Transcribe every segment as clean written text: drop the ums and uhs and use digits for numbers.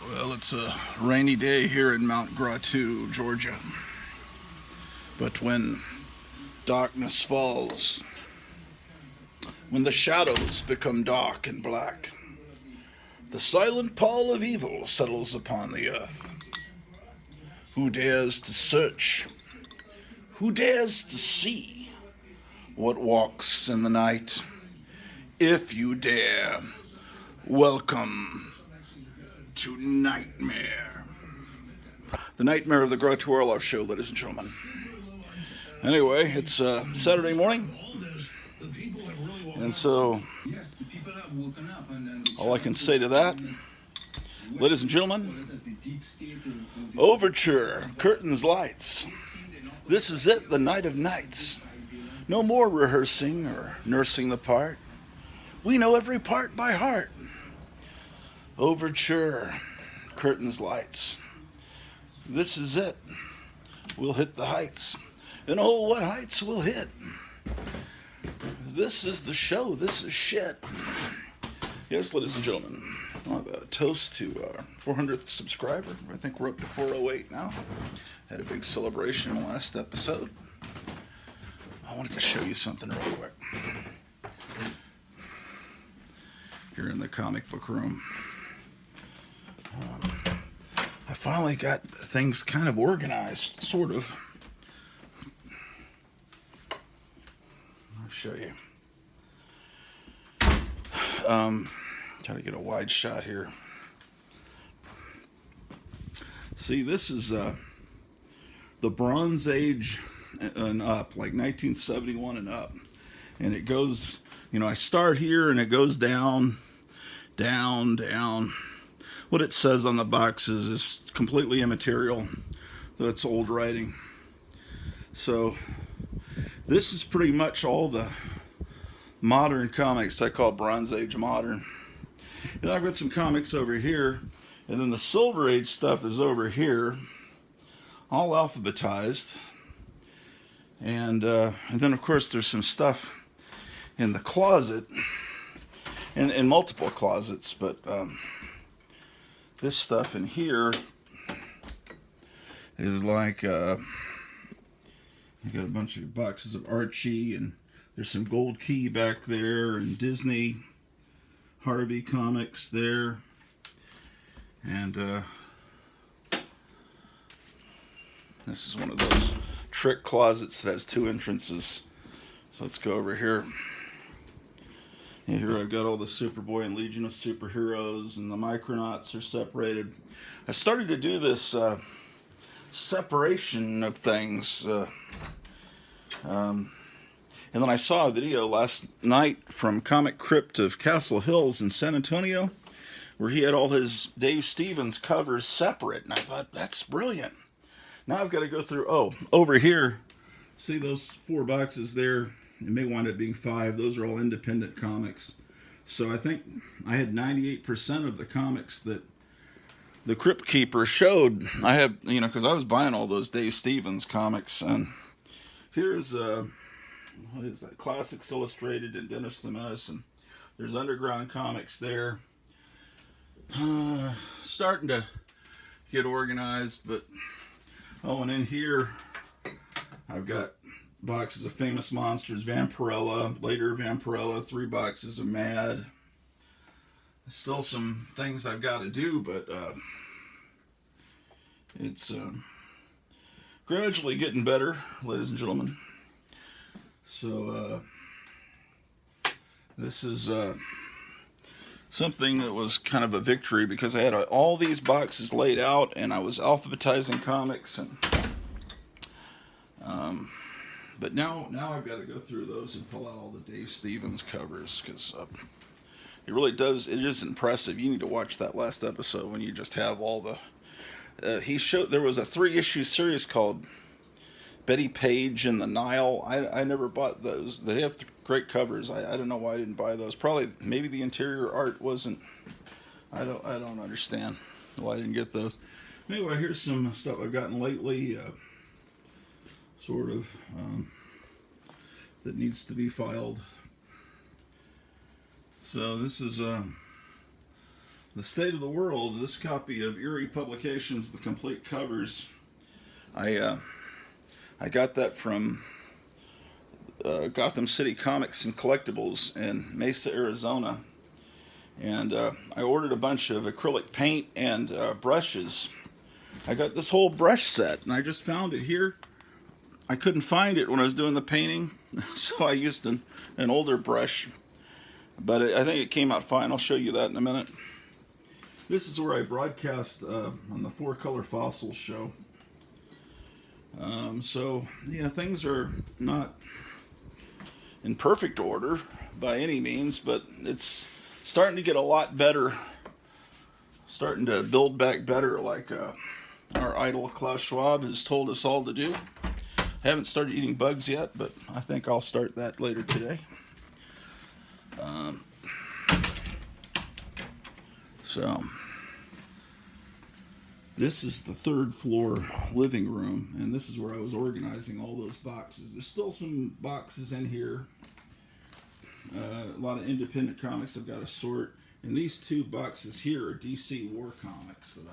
Well, it's a rainy day here in Mount Gratu, Georgia. But when darkness falls, when the shadows become dark and black, the silent pall of evil settles upon the earth. Who dares to search? Who dares to see what walks in the night? If you dare, welcome to Nightmare. The Nightmare of the Gratu Warlord show, ladies and gentlemen. Anyway, it's Saturday morning, and so all I can say to that, ladies and gentlemen, Overture, curtains, lights. This is it, the night of nights. No more rehearsing or nursing the part. We know every part by heart. Overture, curtains, lights. This is it. We'll hit the heights. And oh, what heights we'll hit. This is the show. This is shit. Yes, ladies and gentlemen, I'll have a toast to our 400th subscriber. I think we're up to 408 now. Had a big celebration in the last episode. I wanted to show you something real quick. Here in the comic book room. I finally got things kind of organized, sort of. I'll show you. Try to get a wide shot here. See, this is the Bronze Age and up, like 1971 and up. And it goes, I start here and it goes down, down, down. What it says on the boxes is completely immaterial, though it's old writing. So this is pretty much all the modern comics I call Bronze Age modern. And I've got some comics over here, and then the Silver Age stuff is over here, all alphabetized. And then of course there's some stuff in the closet, in multiple closets, but this stuff in here is like, you got a bunch of boxes of Archie, and there's some Gold Key back there, and Disney, Harvey comics there, and this is one of those trick closets that has two entrances. So let's go over here. And here I've got all the Superboy and Legion of Superheroes, and the Micronauts are separated. I started to do this separation of things. And then I saw a video last night from Comic Crypt of Castle Hills in San Antonio, where he had all his Dave Stevens covers separate. And I thought, that's brilliant. Now I've got to go through, over here, see those 4 boxes there? It may wind up being 5. Those are all independent comics. So I think I had 98% of the comics that the Crypt Keeper showed. I have, because I was buying all those Dave Stevens comics. And here's, what is that? Classics Illustrated and Dennis the Menace. And there's Underground Comics there. Starting to get organized, but, and in here, I've got boxes of Famous Monsters, Vampirella, later Vampirella, 3 boxes of Mad. Still some things I've got to do, but it's gradually getting better, ladies and gentlemen. So this is something that was kind of a victory, because I had all these boxes laid out, and I was alphabetizing comics, and but now I've got to go through those and pull out all the Dave Stevens covers, because it really does. It is impressive. You need to watch that last episode when you just have all the. He showed there was a 3-issue series called Betty Page and the Nile. I never bought those. They have great covers. I don't know why I didn't buy those. Maybe the interior art wasn't. I don't understand why I didn't get those. Anyway, here's some stuff I've gotten lately. Sort of that needs to be filed. So this is The State of the World, this copy of Erie Publications, the complete covers. I got that from Gotham City Comics and Collectibles in Mesa, Arizona. And I ordered a bunch of acrylic paint and brushes. I got this whole brush set, and I just found it here. I couldn't find it when I was doing the painting, so I used an older brush. But I think it came out fine. I'll show you that in a minute. This is where I broadcast on the 4-Color Fossils show. So, yeah, things are not in perfect order by any means, but it's starting to get a lot better. Starting to build back better, like our idol Klaus Schwab has told us all to do. I haven't started eating bugs yet, but I think I'll start that later today. So, this is the 3rd floor living room, and this is where I was organizing all those boxes. There's still some boxes in here. A lot of independent comics I've got to sort. And these 2 boxes here are DC War comics that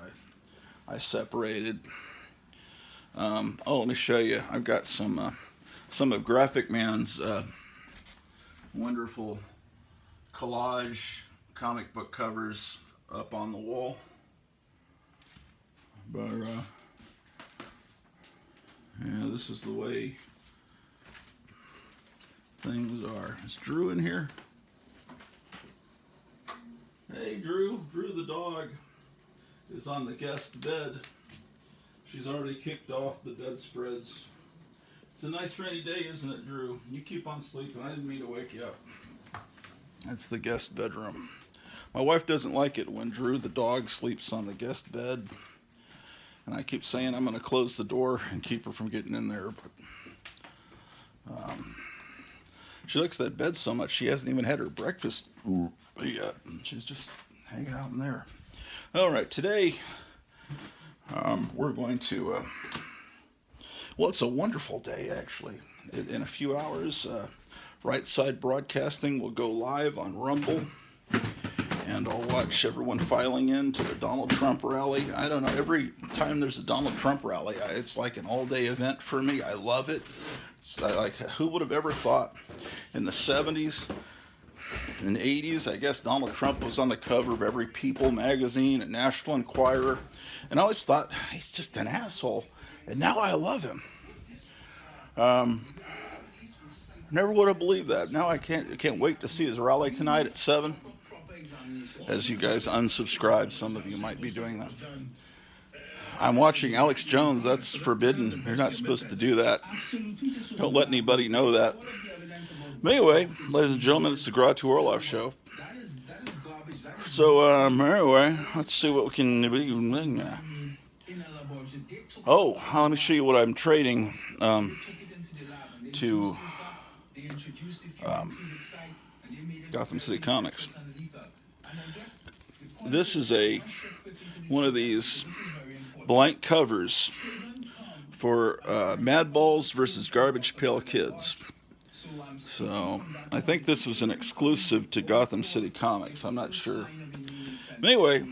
I separated. Let me show you. I've got some of Graphic Man's wonderful collage comic book covers up on the wall. But yeah, this is the way things are. Is Drew in here? Hey, Drew. Drew the dog is on the guest bed. She's already kicked off the bedspreads. It's a nice rainy day, isn't it, Drew? You keep on sleeping. I didn't mean to wake you up. That's the guest bedroom. My wife doesn't like it when Drew the dog sleeps on the guest bed. And I keep saying I'm going to close the door and keep her from getting in there. But she likes that bed so much she hasn't even had her breakfast yet. She's just hanging out in there. All right, today we're going to... well, it's a wonderful day, actually. In a few hours, Right Side Broadcasting will go live on Rumble. And I'll watch everyone filing in to the Donald Trump rally. I don't know, every time there's a Donald Trump rally, it's like an all-day event for me. I love it. Like, who would have ever thought in the 70s and 80s, I guess Donald Trump was on the cover of every People magazine and National Enquirer. And I always thought, he's just an asshole. And now I love him. Never would have believed that. Now I can't wait to see his rally tonight at 7. As you guys unsubscribe, some of you might be doing that. I'm watching Alex Jones. That's forbidden. You're not supposed to do that. Don't let anybody know that. But anyway, ladies and gentlemen, it's the Gratu Orloff Show. So, anyway, let's see what we can do. Oh, let me show you what I'm trading to Gotham City Comics. This is one of these blank covers for Madballs versus Garbage Pail Kids. So I think this was an exclusive to Gotham City Comics. I'm not sure. Anyway,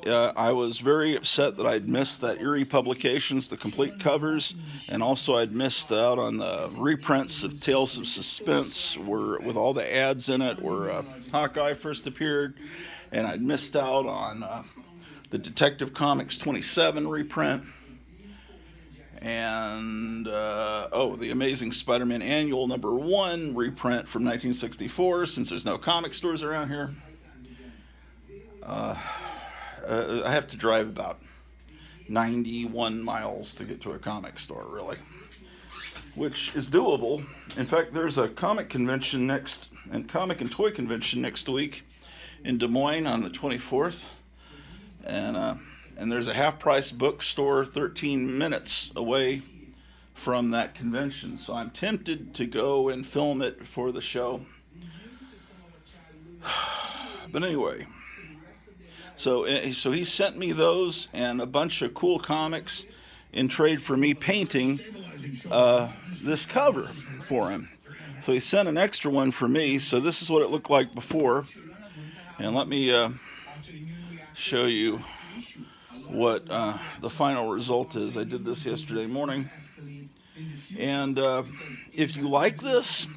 I was very upset that I'd missed that Erie Publications, the complete covers, and also I'd missed out on the reprints of Tales of Suspense, with all the ads in it, where Hawkeye first appeared. And I'd missed out on the Detective Comics 27 reprint. And, the Amazing Spider-Man Annual #1 reprint from 1964, since there's no comic stores around here. I have to drive about 91 miles to get to a comic store, really. Which is doable. In fact, there's a comic convention comic and toy convention next week in Des Moines on the 24th, and there's a half-price bookstore 13 minutes away from that convention, so I'm tempted to go and film it for the show. But anyway, so he sent me those and a bunch of cool comics in trade for me painting this cover for him. So he sent an extra one for me, so this is what it looked like before. And let me show you what the final result is. I did this yesterday morning, and if you like this,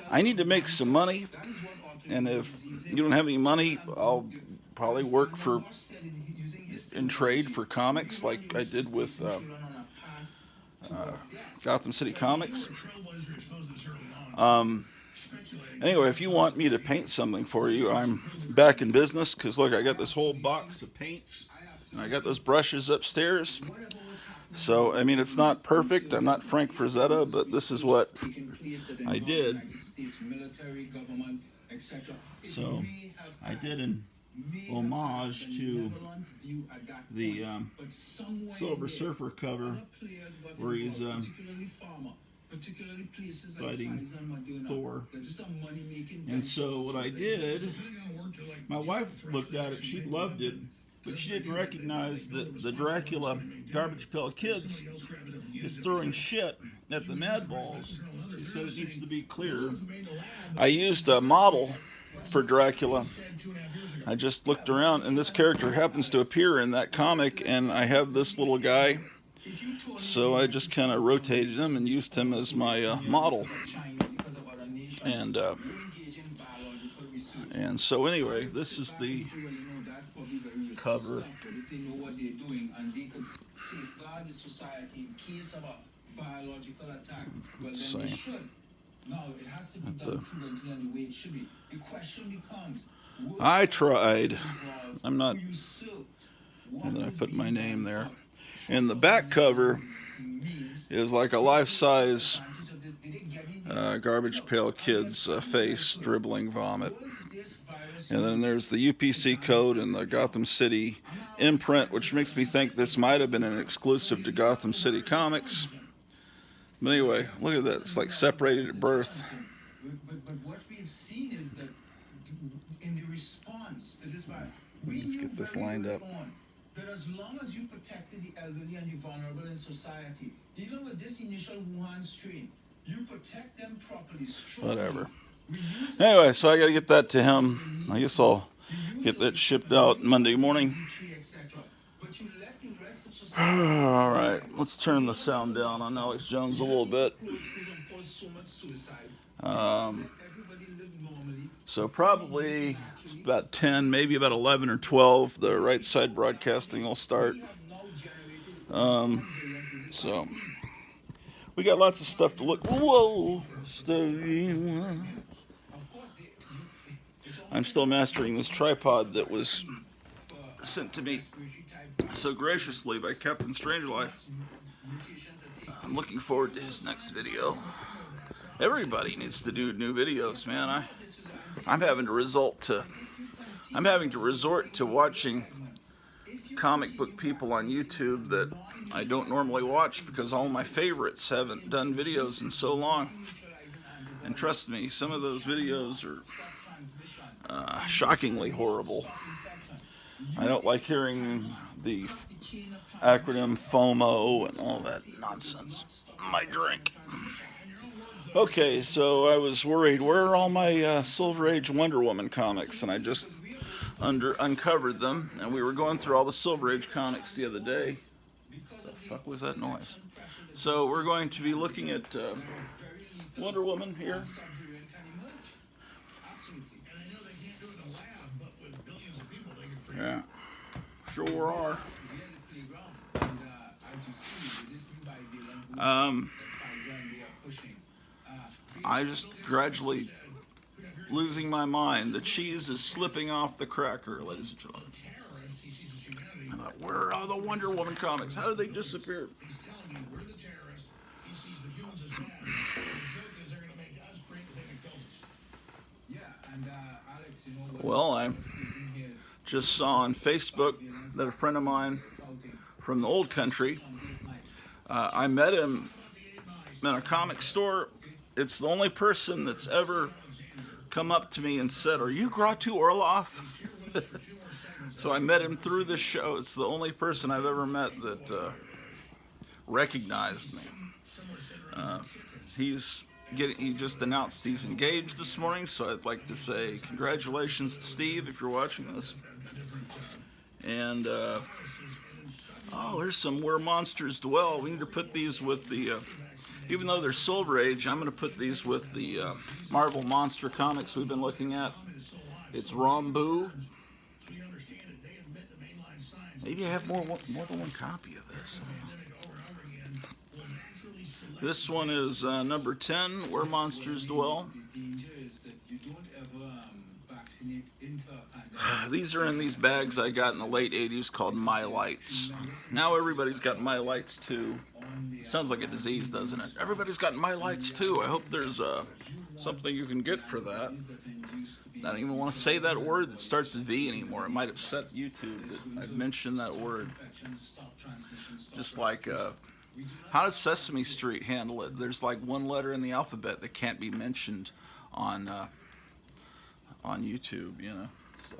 I need to make some money, and if you don't have any money, I'll probably work for in trade for comics like I did with Gotham City Comics. Anyway, if you want me to paint something for you, I'm back in business, because look, I got this whole box of paints, and I got those brushes upstairs. So, I mean, it's not perfect. I'm not Frank Frazetta, but this is what I did. So, I did an homage to the Silver Surfer cover, where he's fighting Thor. And so what I did, my wife looked at it, she loved it, but she didn't recognize that the Dracula Garbage Pail Kids is throwing shit at the Madballs. She said it needs to be clear. I used a model for Dracula. I just looked around, and this character happens to appear in that comic, and I have this little guy. So I just kind of rotated him and used him as my model. And so anyway, this is the cover. Let's see. I tried. I'm not. And then I put my name there. And the back cover is like a life-size Garbage Pail Kid's face dribbling vomit. And then there's the UPC code and the Gotham City imprint, which makes me think this might have been an exclusive to Gotham City Comics. But anyway, look at that. It's like separated at birth. Let's get this lined up. That as long as you protected the elderly and the vulnerable in society, even with this initial Wuhan strain, you protect them properly. Whatever. Anyway, so I got to get that to him. I guess I'll get that shipped out Monday morning. All right, let's turn the sound down on Alex Jones a little bit. So probably it's about 10, maybe about 11 or 12, the right side broadcasting will start. So we got lots of stuff to look. Whoa! I'm still mastering this tripod that was sent to me so graciously by Captain Strangelove. I'm looking forward to his next video. Everybody needs to do new videos, man. I'm having to resort to watching comic book people on YouTube that I don't normally watch, because all my favorites haven't done videos in so long. And trust me, some of those videos are shockingly horrible. I don't like hearing the acronym FOMO and all that nonsense. My drink. Okay, so I was worried, where are all my Silver Age Wonder Woman comics? And I just uncovered them, and we were going through all the Silver Age comics the other day. What the fuck was that noise? So we're going to be looking at Wonder Woman here. Yeah, sure are. I just gradually losing my mind. The cheese is slipping off the cracker, ladies and gentlemen. I thought, where are all the Wonder Woman comics? How did they disappear? Well, I just saw on Facebook that a friend of mine from the old country, I met him in a comic store. It's the only person that's ever come up to me and said, "Are you Gratu Orloff?" So I met him through this show. It's the only person I've ever met that recognized me. He's he just announced he's engaged this morning, so I'd like to say congratulations to Steve if you're watching this. And oh, here's some Where Monsters Dwell. We need to put these with the, even though they're Silver Age, I'm going to put these with the Marvel Monster comics we've been looking at. It's Rambu. Maybe I have more than one copy of this. This one is number 10, Where Monsters Dwell. These are in these bags I got in the late 80s called My Lights. Now everybody's got My Lights too. Sounds like a disease, doesn't it? Everybody's got My Lights too. I hope there's something you can get for that. I don't even want to say that word that starts with V anymore. It might upset YouTube that I've mentioned that word. Just like, how does Sesame Street handle it? There's like one letter in the alphabet that can't be mentioned on YouTube, you know. So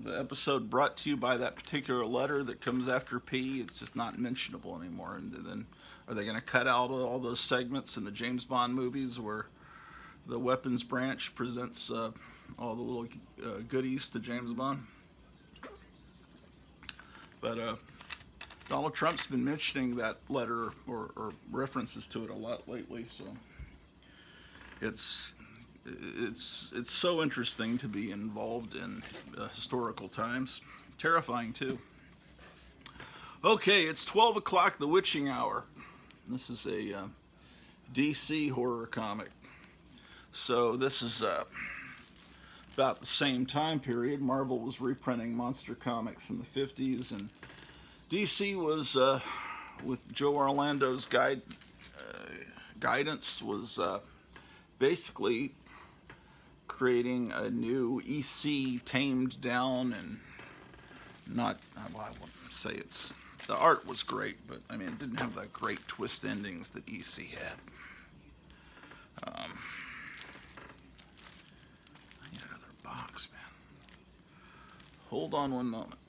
the episode brought to you by that particular letter that comes after P, it's just not mentionable anymore. And then are they going to cut out all those segments in the James Bond movies where the weapons branch presents all the little goodies to James Bond? But Donald Trump's been mentioning that letter or references to it a lot lately, so it's so interesting to be involved in historical times. Terrifying too. Okay, it's 12 o'clock, the witching hour. This is a DC horror comic. So this is about the same time period. Marvel was reprinting monster comics from the 50s, and DC was, with Joe Orlando's guidance, was basically creating a new EC tamed down and not, well, I wouldn't say it's, the art was great, but I mean, it didn't have the great twist endings that EC had. I need another box, man. Hold on one moment.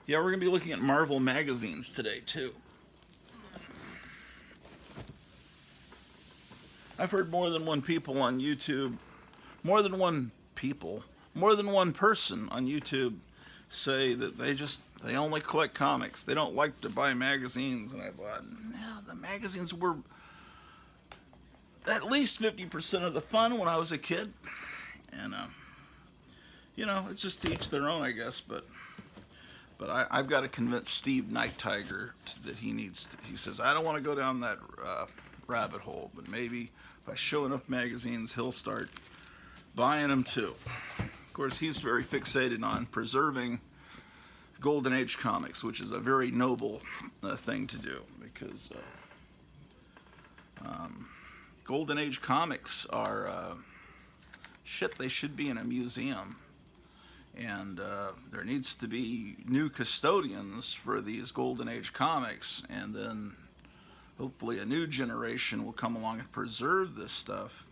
Yeah, we're going to be looking at Marvel magazines today, too. I've heard more than one people on YouTube, more than one person on YouTube say that they only collect comics. They don't like to buy magazines. And I thought, no, the magazines were at least 50% of the fun when I was a kid. And, you know, it's just to each their own, I guess. But I've got to convince Steve Night Tiger that he says, I don't want to go down that rabbit hole, but maybe if I show enough magazines, he'll start buying them too. Of course, he's very fixated on preserving Golden Age comics, which is a very noble thing to do, because Golden Age comics are they should be in a museum. And there needs to be new custodians for these Golden Age comics, and then hopefully a new generation will come along and preserve this stuff.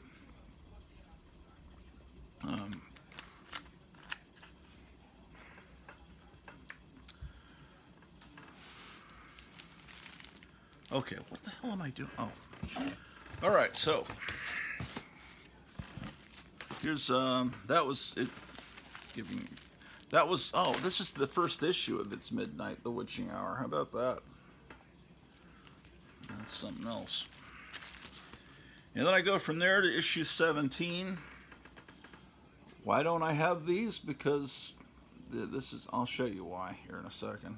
Okay, what the hell am I doing? Oh, all right. So here's that was it. Oh, this is the first issue of It's Midnight, the Witching Hour. How about that? That's something else. And then I go from there to issue 17. Why don't I have these? Because I'll show you why here in a second.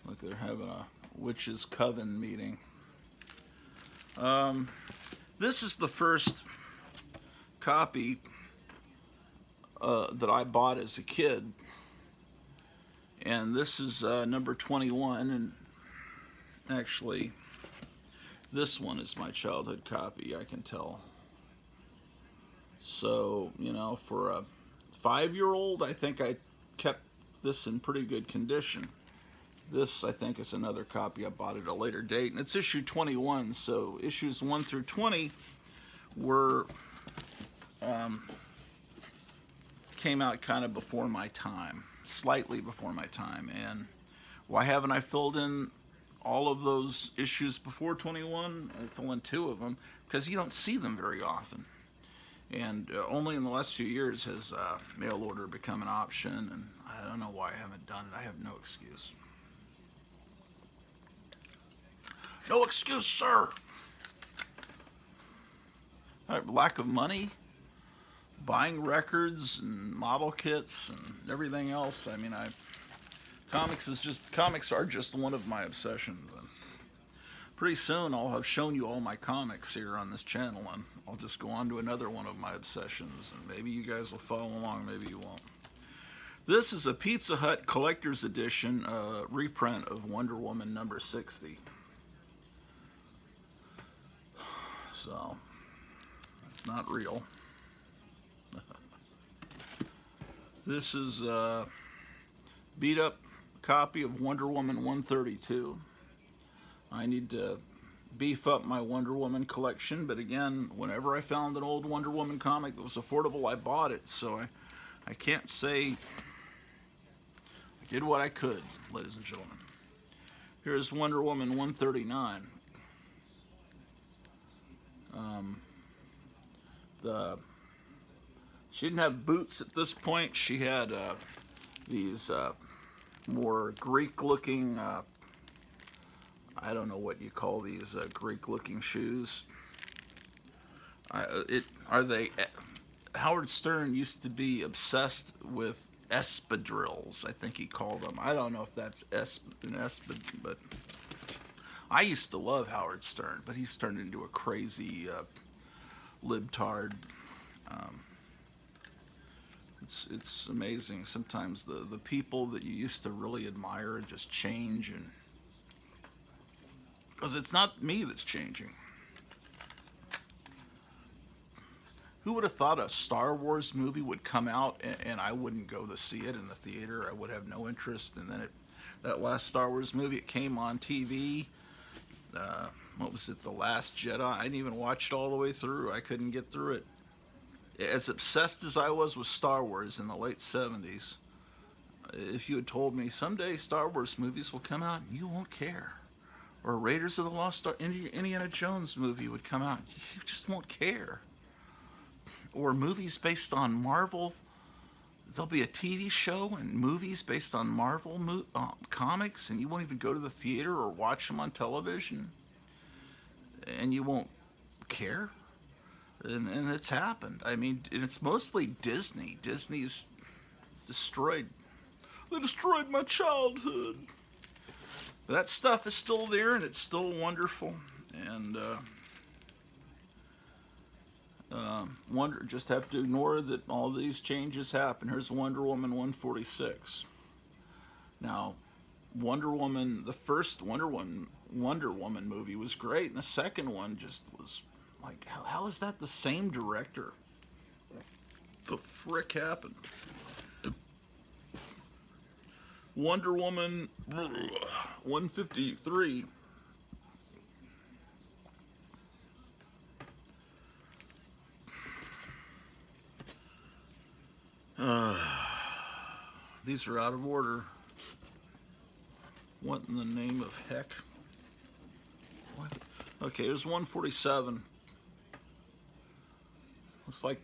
Look, they're having a witches' coven meeting. This is the first copy that I bought as a kid, and this is number 21, and actually this one is my childhood copy, I can tell. So, you know, for a 5-year-old, I think I kept this in pretty good condition. This, I think, is another copy I bought at a later date, and it's issue 21, so issues 1 through 20 were came out kind of before my time, slightly before my time. And why haven't I filled in all of those issues before 21. I fill in 2 of them because you don't see them very often. And only in the last few years has mail order become an option, and I don't know why I haven't done it. I have no excuse. No excuse, sir. Lack of money, buying records and model kits and everything else. I mean, comics are just one of my obsessions. And pretty soon I'll have shown you all my comics here on this channel, and I'll just go on to another one of my obsessions, and maybe you guys will follow along, maybe you won't. This is a Pizza Hut Collector's Edition reprint of Wonder Woman number 60. So, it's not real. This is a beat up copy of Wonder Woman 132. I need to beef up my Wonder Woman collection, but again, whenever I found an old Wonder Woman comic that was affordable, I bought it, so I can't say I did what I could, ladies and gentlemen. Here's Wonder Woman 139. She didn't have boots at this point. She had these more Greek-looking, I don't know what you call these Greek-looking shoes. Howard Stern used to be obsessed with espadrilles, I think he called them. I don't know if that's but I used to love Howard Stern, but he's turned into a crazy libtard. It's amazing sometimes the people that you used to really admire just change, and because it's not me that's changing. Who would have thought a Star Wars movie would come out and I wouldn't go to see it in the theater? I would have no interest. And then that last Star Wars movie, it came on TV. What was it, The Last Jedi? I didn't even watch it all the way through. I couldn't get through it. As obsessed as I was with Star Wars in the late 70s, if you had told me someday Star Wars movies will come out, you won't care. Or Raiders of the Lost Ark, Indiana Jones movie would come out, you just won't care. Or movies based on Marvel, there'll be a TV show and movies based on Marvel comics, and you won't even go to the theater or watch them on television, and you won't care. And it's happened. I mean, it's mostly Disney. Disney's destroyed. They destroyed my childhood. That stuff is still there, and it's still wonderful. And just have to ignore that all these changes happen. Here's Wonder Woman 146. Now, Wonder Woman, the first Wonder Woman movie was great, and the second one just was like, how is that the same director? What the frick happened? Wonder Woman 153. These are out of order. What in the name of heck? What? Okay, here's 147. Looks like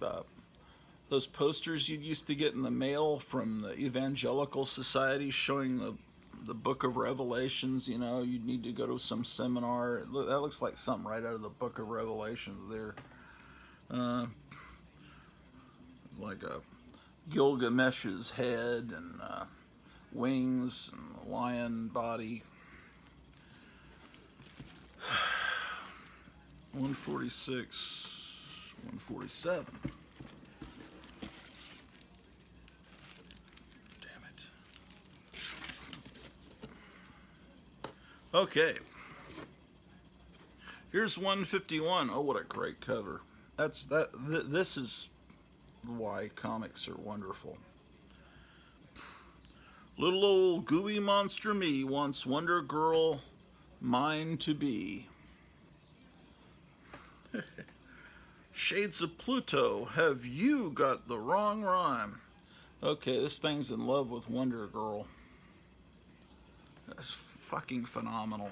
those posters you used to get in the mail from the Evangelical Society showing the Book of Revelations. You know, you'd need to go to some seminar. That looks like something right out of the Book of Revelations there. It's like a Gilgamesh's head and wings and a lion body. 146. 147. Damn it. Okay. Here's 151. Oh, what a great cover. This is why comics are wonderful. Little old gooey monster me wants Wonder Girl mine to be. Shades of Pluto, have you got the wrong rhyme? Okay, this thing's in love with Wonder Girl. That's fucking phenomenal.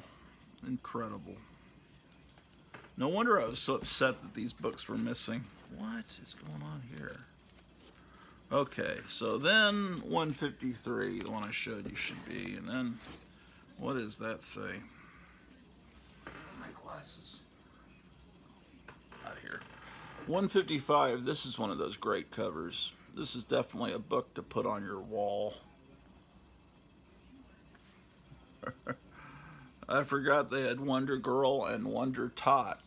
Incredible. No wonder I was so upset that these books were missing. What is going on here? Okay, so then 153, the one I showed you should be, and then what does that say? My glasses. Out here. 155, this is one of those great covers. This is definitely a book to put on your wall. I forgot they had Wonder Girl and Wonder Tot.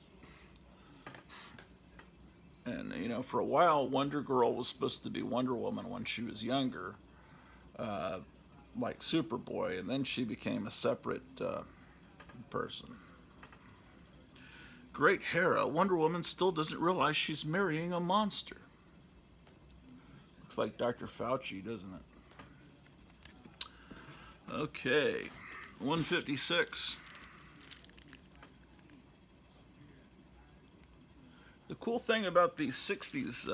And, you know, for a while, Wonder Girl was supposed to be Wonder Woman when she was younger, like Superboy, and then she became a separate person. Great Hera, Wonder Woman still doesn't realize she's marrying a monster. Looks like Dr. Fauci, doesn't it? Okay, 156. The cool thing about these 60s,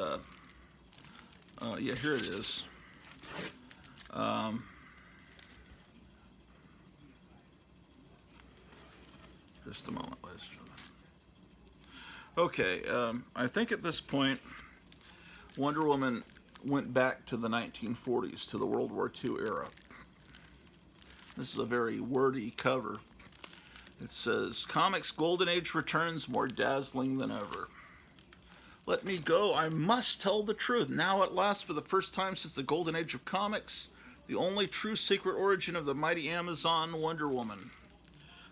yeah, here it is. Just a moment, ladies and gentlemen. Okay, I think at this point, Wonder Woman went back to the 1940s, to the World War II era. This is a very wordy cover. It says, "Comics Golden Age returns more dazzling than ever. Let me go, I must tell the truth. Now at last, for the first time since the Golden Age of comics, the only true secret origin of the mighty Amazon Wonder Woman.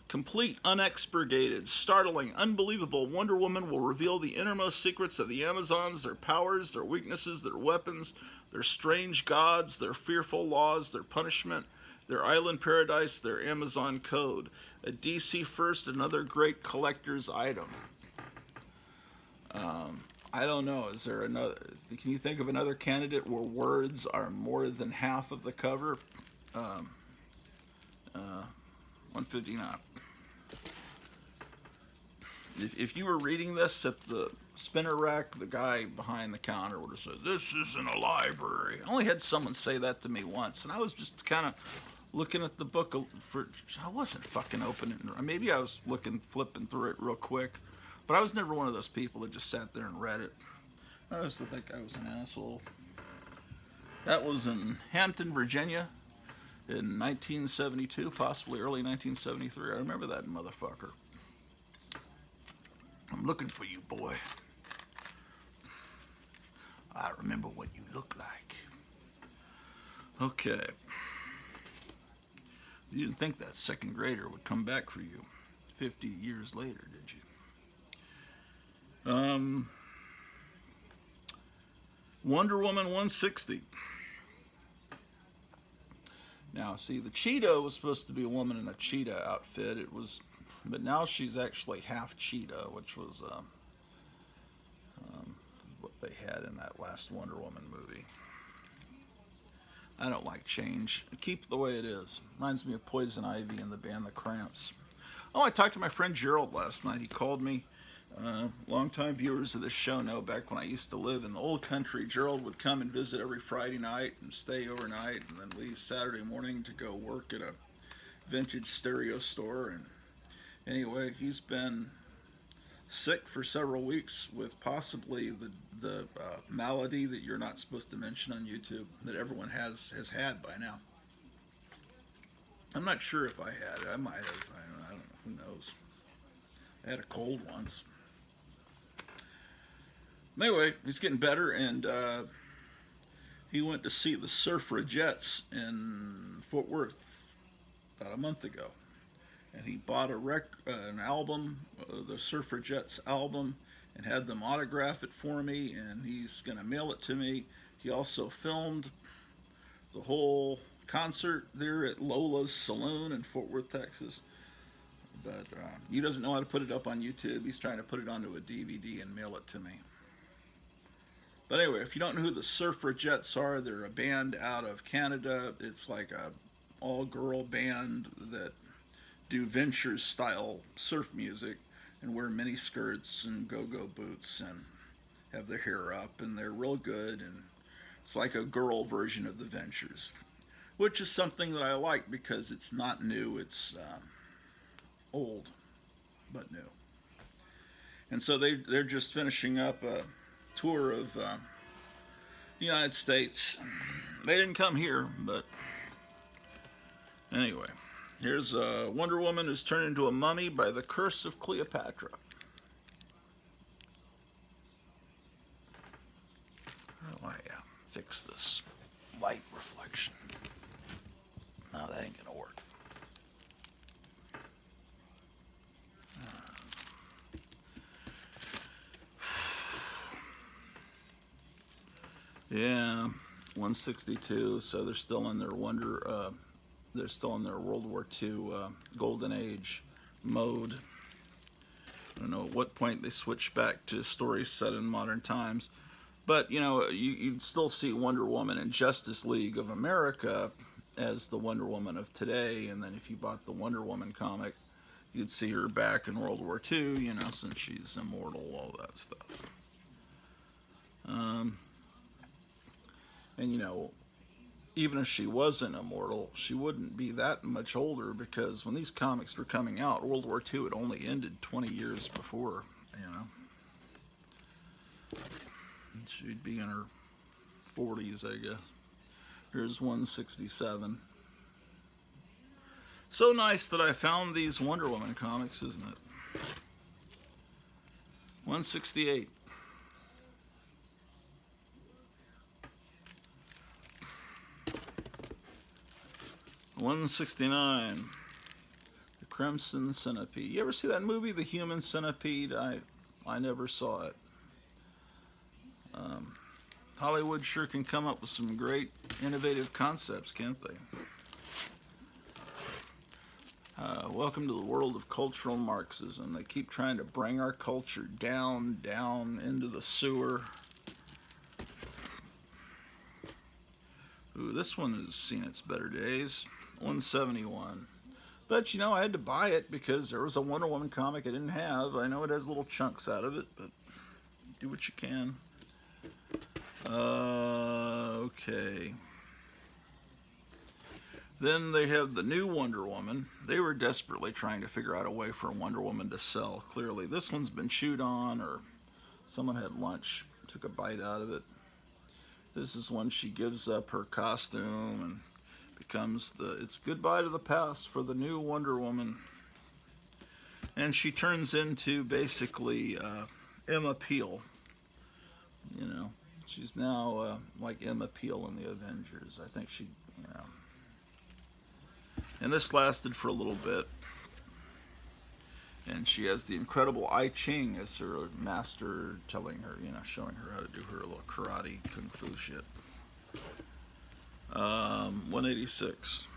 Complete, unexpurgated, startling, unbelievable, Wonder Woman will reveal the innermost secrets of the Amazons, their powers, their weaknesses, their weapons, their strange gods, their fearful laws, their punishment, their island paradise, their Amazon code. A DC first, another great collector's item." I don't know. Is there another? Can you think of another candidate where words are more than half of the cover? 159. If you were reading this at the spinner rack, the guy behind the counter would have said, "This isn't a library." I only had someone say that to me once, and I was just kind of looking at the book for. I wasn't fucking opening it. Maybe I was flipping through it real quick. But I was never one of those people that just sat there and read it. I always thought that guy was an asshole. That was in Hampton, Virginia in 1972, possibly early 1973. I remember that motherfucker. "I'm looking for you, boy. I remember what you look like." Okay. You didn't think that second grader would come back for you 50 years later, did you? Wonder Woman 160. Now, see, the cheetah was supposed to be a woman in a cheetah outfit. But now she's actually half cheetah, which was what they had in that last Wonder Woman movie. I don't like change. Keep it the way it is. Reminds me of Poison Ivy and the band The Cramps. Oh, I talked to my friend Gerald last night. He called me. Longtime viewers of this show know back when I used to live in the old country, Gerald would come and visit every Friday night and stay overnight and then leave Saturday morning to go work at a vintage stereo store. And anyway, he's been sick for several weeks with possibly the malady that you're not supposed to mention on YouTube that everyone has had by now. I'm not sure if I had it. I might have. I don't know. Who knows? I had a cold once. Anyway, he's getting better, and he went to see the Suffragettes in Fort Worth about a month ago. And he bought an album, the Suffragettes album, and had them autograph it for me, and he's going to mail it to me. He also filmed the whole concert there at Lola's Saloon in Fort Worth, Texas. But he doesn't know how to put it up on YouTube. He's trying to put it onto a DVD and mail it to me. But anyway, if you don't know who the Suffragettes are, they're a band out of Canada. It's like a all-girl band that do Ventures-style surf music and wear mini skirts and go-go boots and have their hair up, and they're real good, and it's like a girl version of the Ventures, which is something that I like because it's not new, it's old. but new. And so they're just finishing up a tour of the United States. They didn't come here, but anyway. Here's Wonder Woman who's turned into a mummy by the curse of Cleopatra. How do I fix this light reflection? No, that ain't gonna work. Yeah, 162. So they're still in their they're still in their World War II Golden Age mode. I don't know at what point they switch back to stories set in modern times. But, you'd still see Wonder Woman in Justice League of America as the Wonder Woman of today. And then if you bought the Wonder Woman comic, you'd see her back in World War II, since she's immortal, all that stuff. And, even if she wasn't immortal, she wouldn't be that much older, because when these comics were coming out, World War II had only ended 20 years before, She'd be in her 40s, I guess. Here's 167. So nice that I found these Wonder Woman comics, isn't it? 168. $169. The Crimson Centipede. You ever see that movie, The Human Centipede? I never saw it. Hollywood sure can come up with some great, innovative concepts, can't they? Welcome to the world of cultural Marxism. They keep trying to bring our culture down into the sewer. Ooh, this one has seen its better days. 171. But, I had to buy it because there was a Wonder Woman comic I didn't have. I know it has little chunks out of it, but do what you can. Okay. Then they have the new Wonder Woman. They were desperately trying to figure out a way for Wonder Woman to sell, clearly. This one's been chewed on, or someone had lunch, took a bite out of it. This is when she gives up her costume and becomes it's goodbye to the past for the new Wonder Woman. And she turns into basically Emma Peel. She's now like Emma Peel in the Avengers. I think she, And this lasted for a little bit. And she has the incredible I Ching as her master, telling her, showing her how to do her little karate kung fu shit. 186.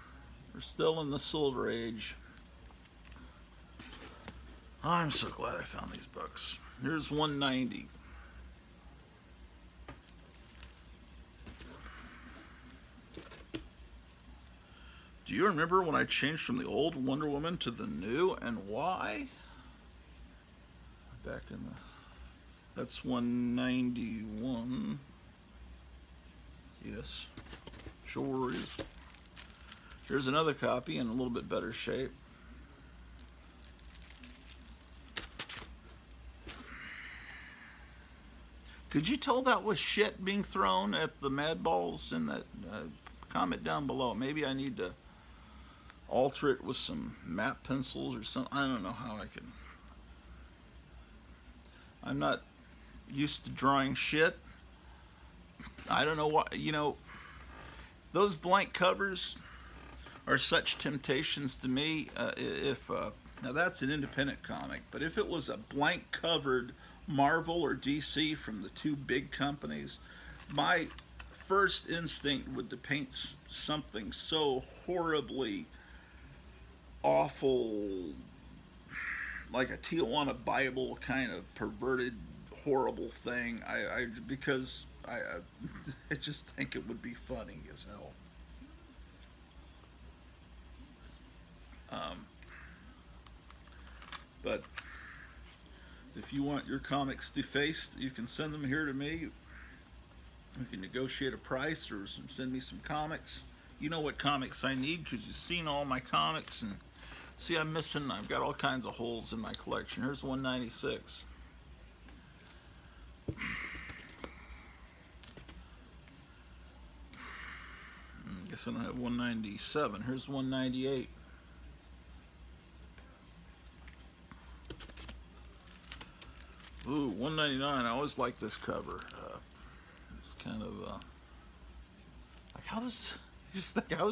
We're still in the Silver Age. I'm so glad I found these books. Here's 190. Do you remember when I changed from the old Wonder Woman to the new, and why? Back in that's 191. Yes, sure is. Here's another copy in a little bit better shape. Could you tell that was shit being thrown at the mad balls in that? Comment down below. Maybe I need to alter it with some map pencils or something. I don't know how I can. I'm not used to drawing shit. I don't know what, those blank covers are such temptations to me. Now that's an independent comic, but if it was a blank covered Marvel or DC from the two big companies, my first instinct would to paint something so horribly awful, like a Tijuana Bible kind of perverted, horrible thing. Because I just think it would be funny as hell. But if you want your comics defaced, you can send them here to me. We can negotiate a price, or send me some comics. You know what comics I need because you've seen all my comics, and See, I've got all kinds of holes in my collection. Here's 196. I guess I don't have 197. Here's 198. Ooh, 199. I always like this cover. It's kind of like how is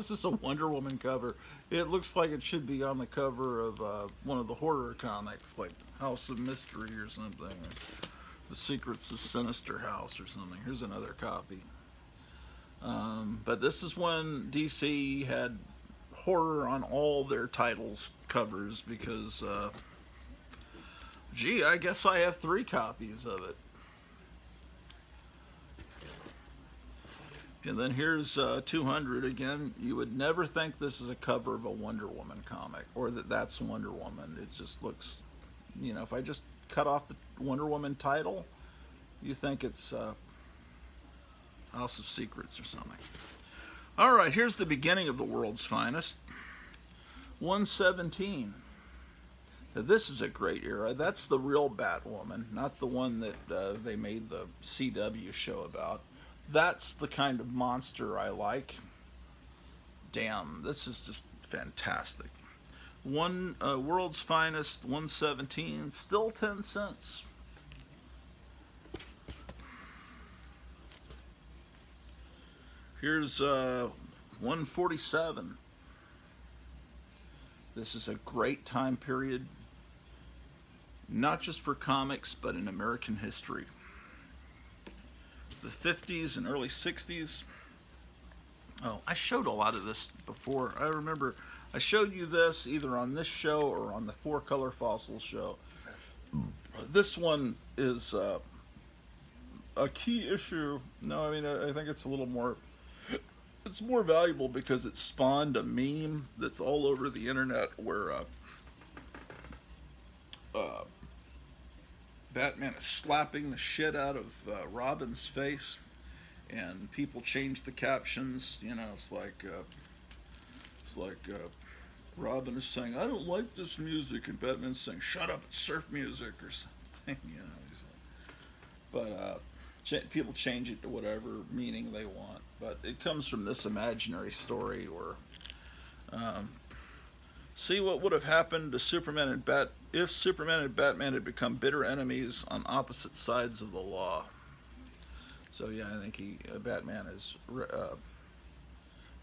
this a Wonder Woman cover? It looks like it should be on the cover of one of the horror comics, like House of Mystery or something, or The Secrets of Sinister House or something. Here's another copy. But this is when DC had horror on all their titles covers because, gee, I guess I have 3 copies of it. And then here's 200 again. You would never think this is a cover of a Wonder Woman comic or that's Wonder Woman. It just looks, if I just cut off the Wonder Woman title, you think it's House of Secrets or something. All right, here's the beginning of the world's finest. 117. Now, this is a great era. That's the real Batwoman, not the one that they made the CW show about. That's the kind of monster I like. Damn, this is just fantastic. World's Finest, 117, still 10 cents. Here's 147. This is a great time period, not just for comics, but in American history. The 50s and early 60s. Oh, I showed a lot of this before. I remember I showed you this either on this show or on the 4-Color Fossil show. This one is a key issue. No, I mean, I think it's a little more... It's more valuable because it spawned a meme that's all over the internet where Batman is slapping the shit out of Robin's face, and people change the captions. It's like Robin is saying, "I don't like this music," and Batman's saying, "Shut up, it's surf music," or something. But people change it to whatever meaning they want. But it comes from this imaginary story where, see what would have happened to Superman and if Superman and Batman had become bitter enemies on opposite sides of the law. So yeah, I think Batman is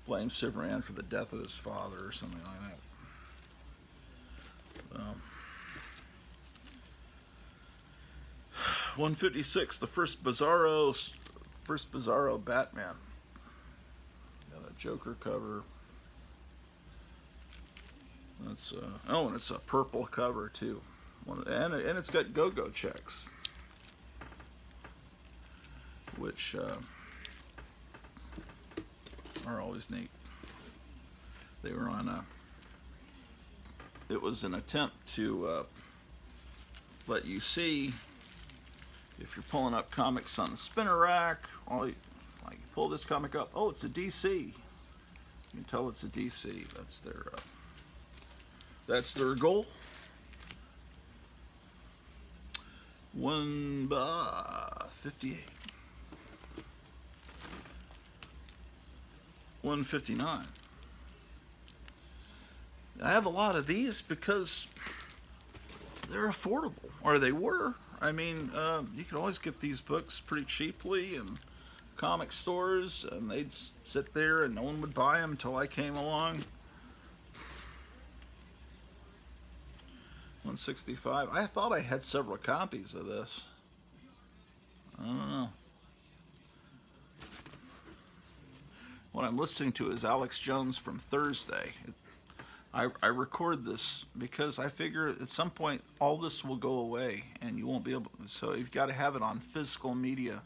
blames Superman for the death of his father or something like that. 156, the first Bizarro Batman. Got a Joker cover. That's and it's a purple cover too. And it's got go-go checks, which are always neat. They were on it was an attempt to let you see if you're pulling up comics on the spinner rack. You pull this comic up. Oh, it's a DC. You can tell it's a DC. That's their goal. 158. 159. I have a lot of these because they're affordable, or they were. I mean, you could always get these books pretty cheaply in comic stores, and they'd sit there and no one would buy them until I came along. 165. I thought I had several copies of this. I don't know. What I'm listening to is Alex Jones from Thursday. I record this because I figure at some point all this will go away and you won't be able. So you've got to have it on physical media.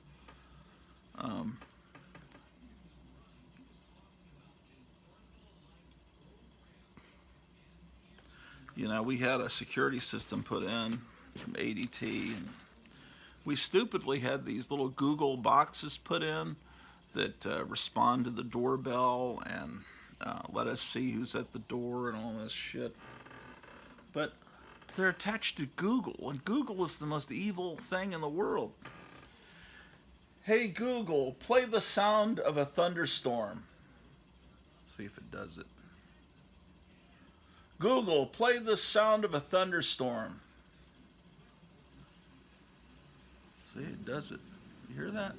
We had a security system put in from ADT, and we stupidly had these little Google boxes put in that respond to the doorbell and let us see who's at the door and all this shit. But they're attached to Google, and Google is the most evil thing in the world. Hey Google, play the sound of a thunderstorm. Let's see if it does it. Google, play the sound of a thunderstorm. See, it does it. You hear that?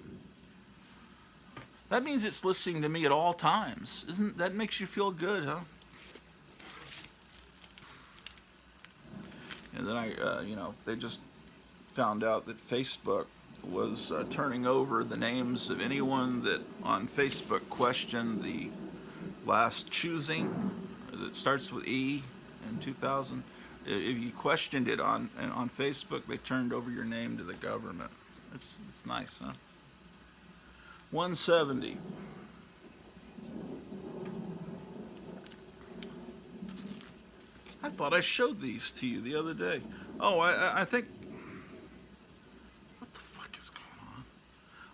That means it's listening to me at all times. Isn't that makes you feel good, huh? And then they just found out that Facebook was turning over the names of anyone that on Facebook questioned the last choosing that starts with E in 2000. If you questioned it on Facebook, they turned over your name to the government. It's nice, huh? 170. I thought I showed these to you the other day. Oh, I think... What the fuck is going on?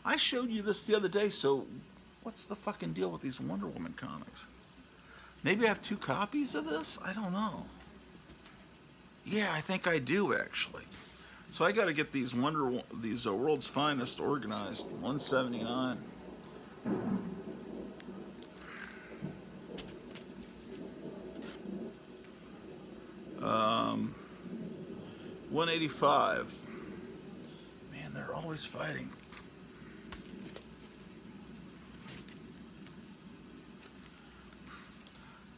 I showed you this the other day, so what's the fucking deal with these Wonder Woman comics? Maybe I have 2 copies of this? I don't know. Yeah, I think I do, actually. So I got to get these World's Finest organized. 179. 185. Man, they're always fighting.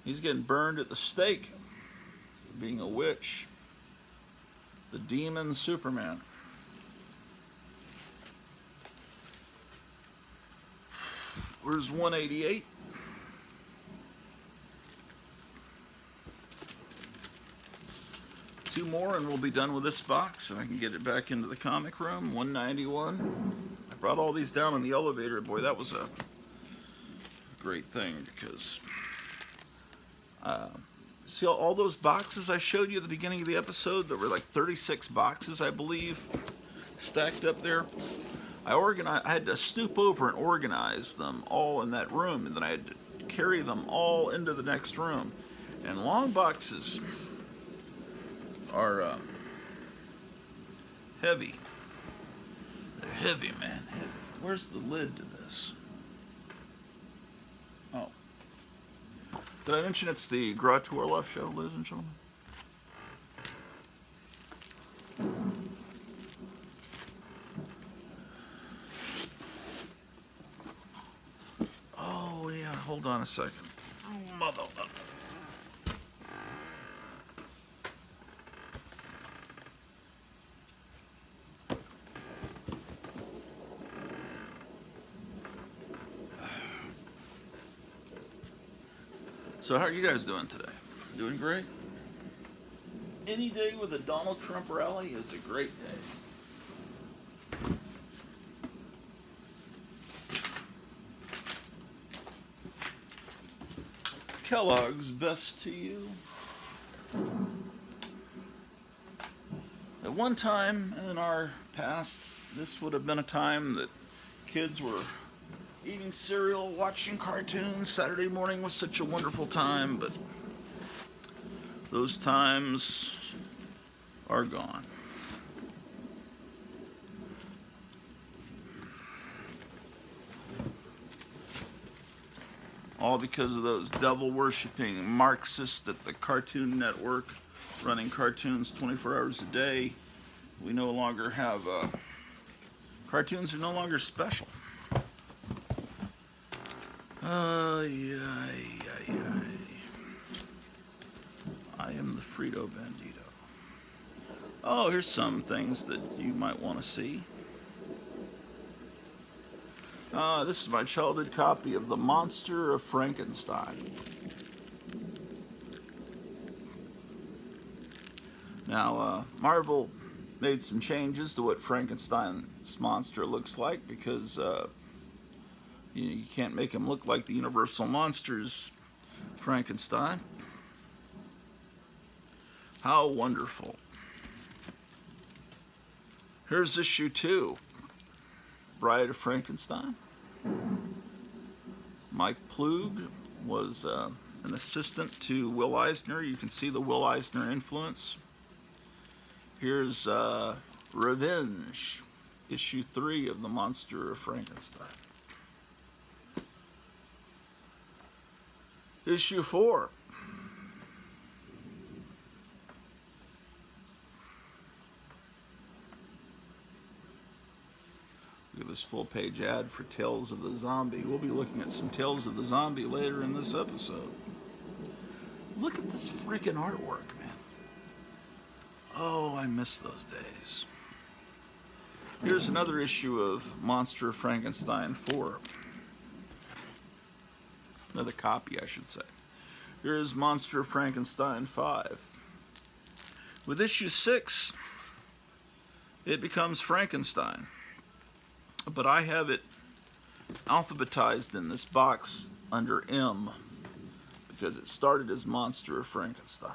He's getting burned at the stake for being a witch. The Demon Superman. Where's 188? Two more and we'll be done with this box and I can get it back into the comic room. 191. I brought all these down in the elevator. Boy, that was a great thing because see all those boxes I showed you at the beginning of the episode? There were like 36 boxes, I believe, stacked up there. I had to stoop over and organize them all in that room, and then I had to carry them all into the next room. And long boxes are heavy. They're heavy, man. Heavy. Where's the lid to this? Oh. Did I mention it's the Garage Warlord show, ladies and gentlemen? Oh, yeah, hold on a second. Oh, mother. So how are you guys doing today? Doing great? Any day with a Donald Trump rally is a great day. Kellogg's best to you. At one time in our past, this would have been a time that kids were eating cereal, watching cartoons. Saturday morning was such a wonderful time, but those times are gone. All because of those devil-worshipping Marxists at the Cartoon Network running cartoons 24 hours a day. We no longer have, cartoons are no longer special. I am the Frito Bandito. Oh, here's some things that you might want to see. This is my childhood copy of The Monster of Frankenstein. Now, Marvel made some changes to what Frankenstein's monster looks like because you can't make him look like the Universal Monsters Frankenstein. How wonderful. Here's issue 2. Bride of Frankenstein. Mike Plug was an assistant to Will Eisner. You can see the Will Eisner influence. Here's Revenge, issue 3 of The Monster of Frankenstein. Issue 4. Look at this full-page ad for Tales of the Zombie. We'll be looking at some Tales of the Zombie later in this episode. Look at this freaking artwork, man. Oh, I miss those days. Here's another issue of Monster of Frankenstein 4. Another copy, I should say. Here's Monster of Frankenstein 5. With issue 6, it becomes Frankenstein. But I have it alphabetized in this box under M because it started as Monster of Frankenstein.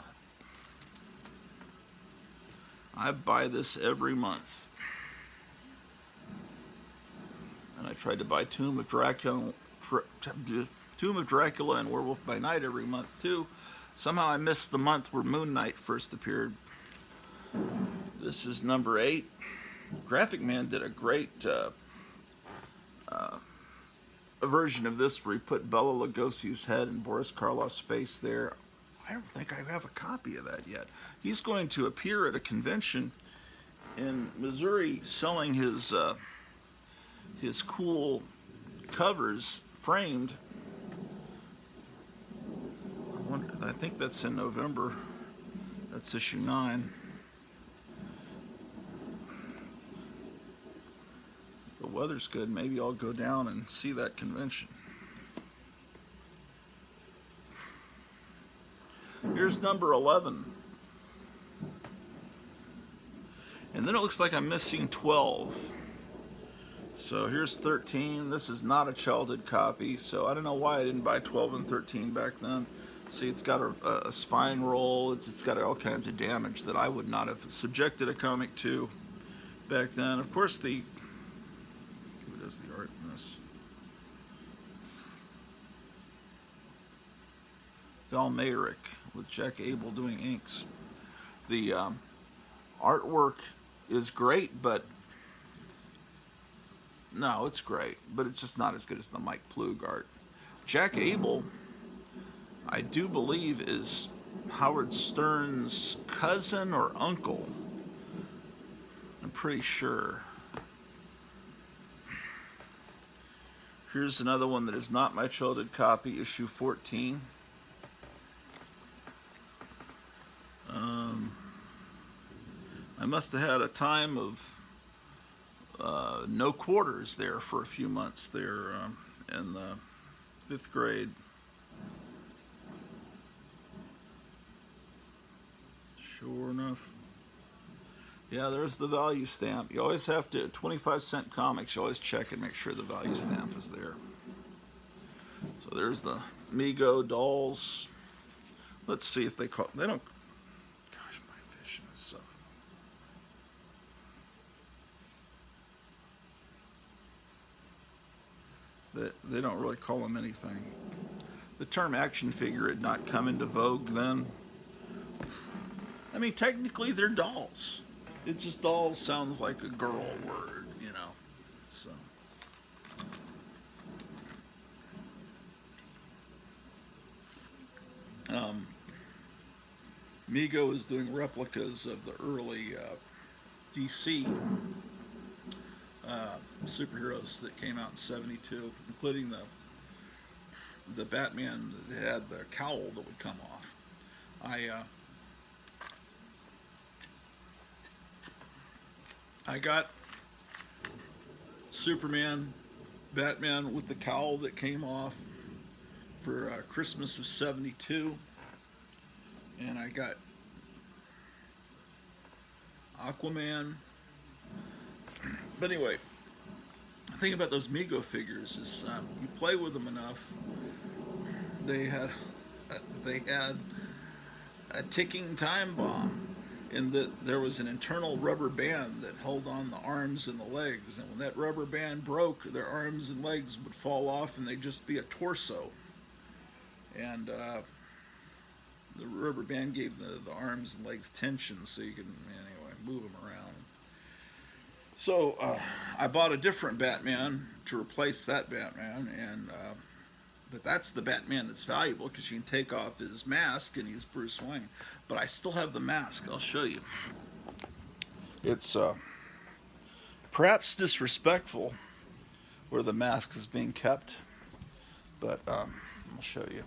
I buy this every month. And I tried to buy Tomb of Dracula and Werewolf by Night every month too. Somehow I missed the month where Moon Knight first appeared. This is number 8. Graphic Man did a great a version of this where he put Bela Lugosi's head and Boris Karloff's face there. I don't think I have a copy of that yet. He's going to appear at a convention in Missouri selling his cool covers framed. I think that's in November. That's issue 9. If the weather's good, maybe I'll go down and see that convention. Here's number 11. And then it looks like I'm missing 12. So here's 13. This is not a childhood copy, so I don't know why I didn't buy 12 and 13 back then. See, it's got a spine roll. It's got all kinds of damage that I would not have subjected a comic to back then. Of course, who does the art in this? Val Mayrick with Jack Abel doing inks. The artwork is great, but no, it's great, but it's just not as good as the Mike Plug art. Jack Abel, I do believe, is Howard Stern's cousin or uncle. I'm pretty sure. Here's another one that is not my childhood copy, issue 14. I must have had a time of no quarters there for a few months there in the 5th grade. Sure enough. Yeah, there's the value stamp. You always have to, 25-cent comics, you always check and make sure the value stamp is there. So there's the Mego dolls. Let's see if they don't, gosh, my vision is so. They don't really call them anything. The term action figure had not come into vogue then. I mean, technically they're dolls. It just dolls sounds like a girl word, you know. So. Mego is doing replicas of the early DC superheroes that came out in '72, including the Batman that had the cowl that would come off. I got Superman, Batman with the cowl that came off for Christmas of '72, and I got Aquaman. But anyway, the thing about those Mego figures is you play with them enough, they had a ticking time bomb, in that there was an internal rubber band that held on the arms and the legs, and when that rubber band broke, their arms and legs would fall off and they'd just be a torso. and the rubber band gave the arms and legs tension, so you can anyway move them around. So I bought a different Batman to replace that Batman, and but that's the Batman that's valuable because you can take off his mask and he's Bruce Wayne. But I still have the mask. I'll show you. It's perhaps disrespectful where the mask is being kept, but I'll show you.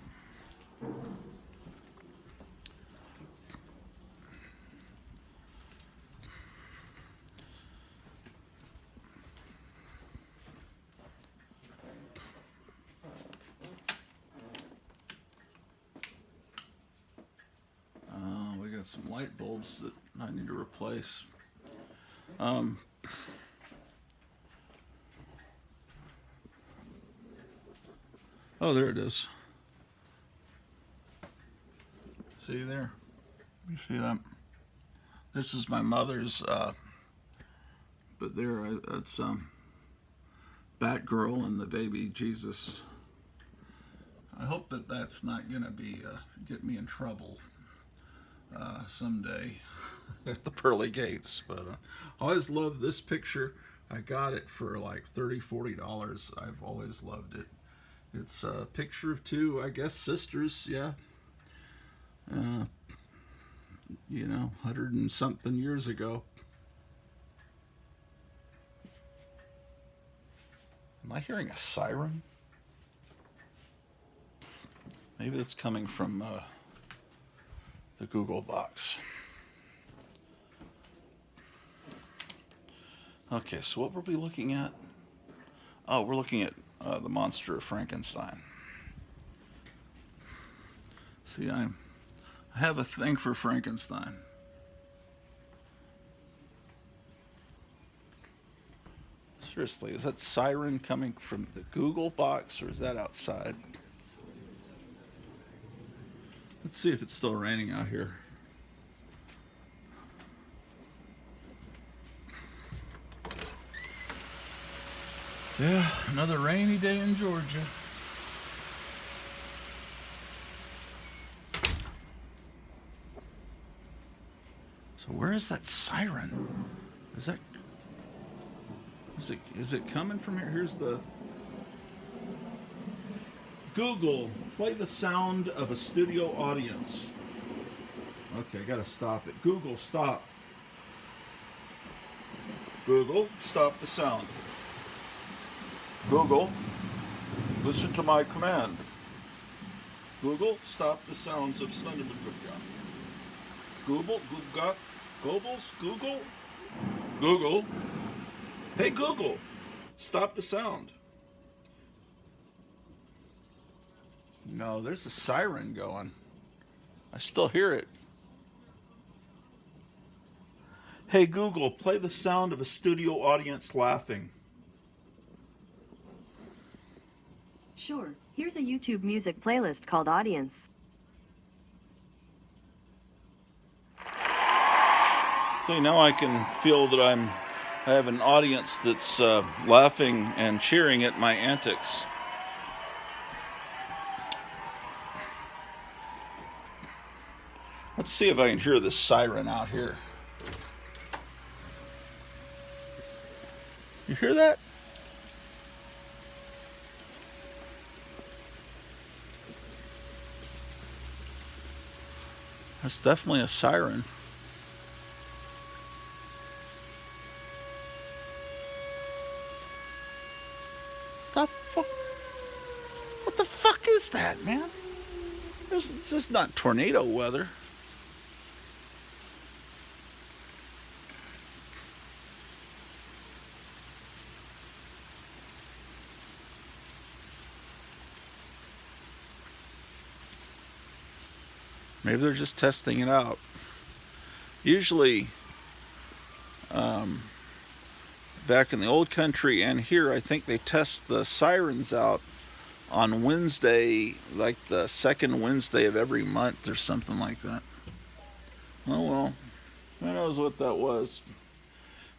We got some light bulbs that I need to replace. Oh, there it is. See there? You see that? This is my mother's, but there, it's Batgirl and the baby Jesus. I hope that that's not gonna be get me in trouble someday at the pearly gates. But I always loved this picture. I got it for like $30-$40. I've always loved it. It's a picture of two, I guess, sisters. Yeah. You know, 100 and something years ago. Am I hearing a siren? Maybe it's coming from the Google box. Okay, so what were we looking at? Oh, we're looking at the monster of Frankenstein. See, I have a thing for Frankenstein. Seriously, is that siren coming from the Google box or is that outside? Let's see if it's still raining out here. Yeah, another rainy day in Georgia. So where is that siren? Is it coming from here? Here's the Google, play the sound of a studio audience. Okay, I gotta stop it. Google, stop. Google, stop the sound. Google, listen to my command. Google, stop the sounds of Thunderbird. Google, Google, Google. Hey Google, stop the sound. No, there's a siren going. I still hear it. Hey Google, play the sound of a studio audience laughing. Sure. Here's a YouTube music playlist called Audience. So now I can feel that I have an audience that's laughing and cheering at my antics. Let's see if I can hear this siren out here. You hear that? That's definitely a siren. The fuck? What the fuck is that, man? This is not tornado weather. Maybe they're just testing it out. Usually, back in the old country and here, I think they test the sirens out on Wednesday, like the second Wednesday of every month or something like that. Oh well, who knows what that was.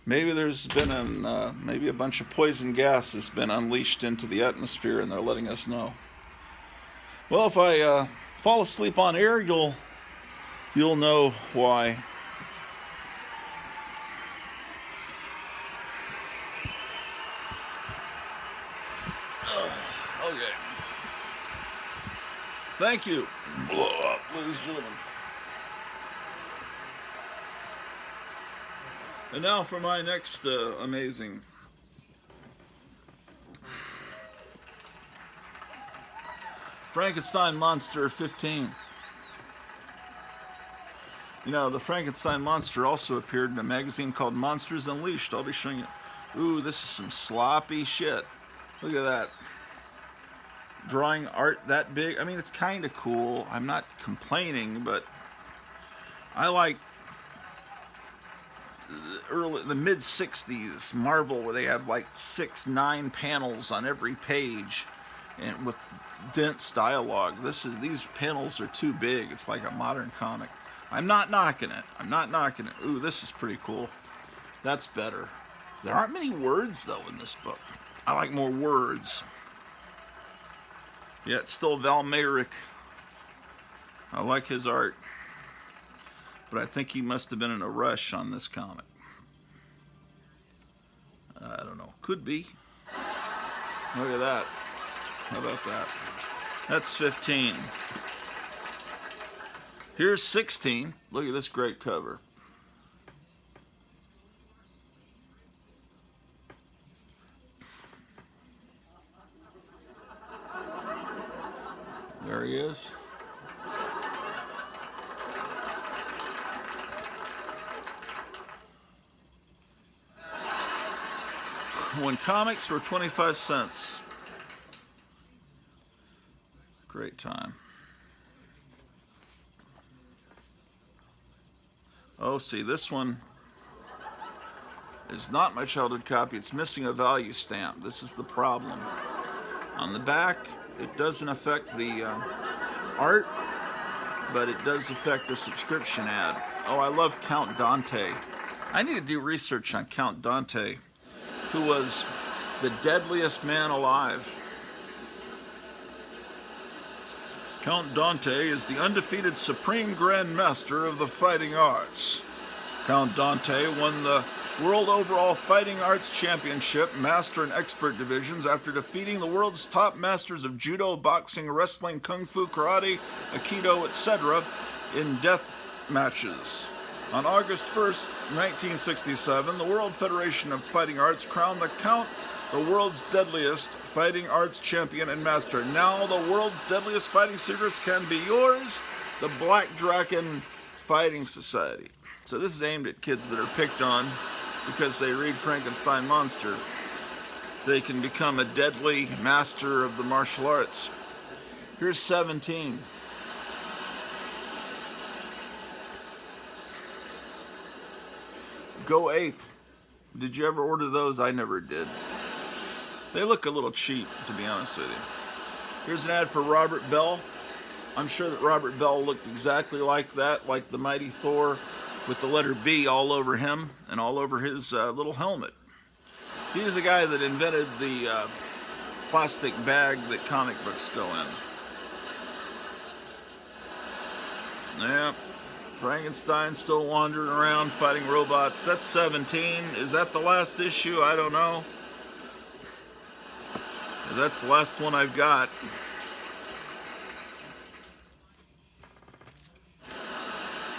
Maybe there's been maybe a bunch of poison gas has been unleashed into the atmosphere and they're letting us know. Well, if I fall asleep on air, you'll know why. Okay. Thank you, ladies and gentlemen. And now for my next amazing. Frankenstein Monster 15. You know, the Frankenstein monster also appeared in a magazine called Monsters Unleashed. I'll be showing you. Ooh, this is some sloppy shit. Look at that. Drawing art that big. I mean, it's kind of cool. I'm not complaining, but I like the mid 60s Marvel where they have like 6-9 panels on every page and with dense dialogue. These panels are too big. It's like a modern comic. I'm not knocking it. Ooh, this is pretty cool. That's better. There aren't many words though in this book. I like more words. Yeah, it's still Val Mayrick. I like his art. But I think he must have been in a rush on this comic. I don't know. Could be. Look at that. How about that? That's 15. Here's 16. Look at this great cover. There he is. When comics were 25 cents. Great time. Oh, see, this one is not my childhood copy. It's missing a value stamp. This is the problem. On the back, it doesn't affect the art, but it does affect the subscription ad. Oh, I love Count Dante. I need to do research on Count Dante, who was the deadliest man alive. Count Dante is the undefeated Supreme Grand Master of the Fighting Arts. Count Dante won the World Overall Fighting Arts Championship Master and Expert divisions after defeating the world's top masters of judo, boxing, wrestling, kung fu, karate, aikido, etc. in death matches. On August 1st, 1967, the World Federation of Fighting Arts crowned the Count the world's deadliest fighting arts champion and master. Now the world's deadliest fighting secrets can be yours. The Black Dragon Fighting Society. So this is aimed at kids that are picked on because they read Frankenstein Monster. They can become a deadly master of the martial arts. Here's 17. Go Ape. Did you ever order those? I never did. They look a little cheap, to be honest with you. Here's an ad for Robert Bell. I'm sure that Robert Bell looked exactly like that, like the mighty Thor with the letter B all over him and all over his little helmet. He's the guy that invented the plastic bag that comic books go in. Yeah, Frankenstein still wandering around fighting robots. That's 17. Is that the last issue? I don't know. That's the last one I've got.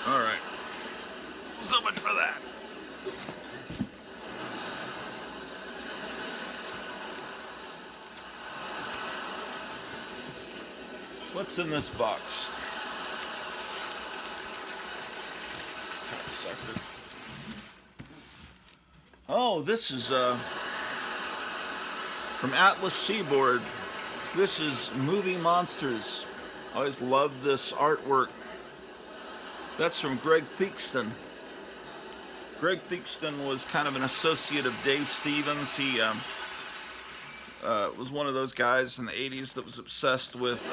All right. So much for that. What's in this box? Sucker. Oh, this is from Atlas Seaboard. This is Movie Monsters. I always loved this artwork. That's from Greg Theakston. Greg Theakston was kind of an associate of Dave Stevens. He was one of those guys in the 80s that was obsessed with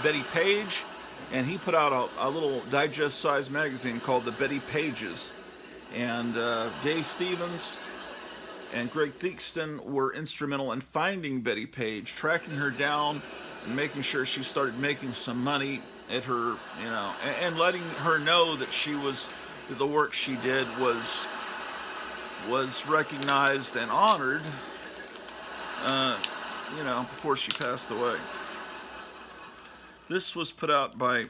Betty Page, and he put out a little digest-sized magazine called the Betty Pages. And Dave Stevens and Greg Theakston were instrumental in finding Betty Page, tracking her down, and making sure she started making some money at her, and letting her know that that the work she did was recognized and honored, before she passed away. This was put out by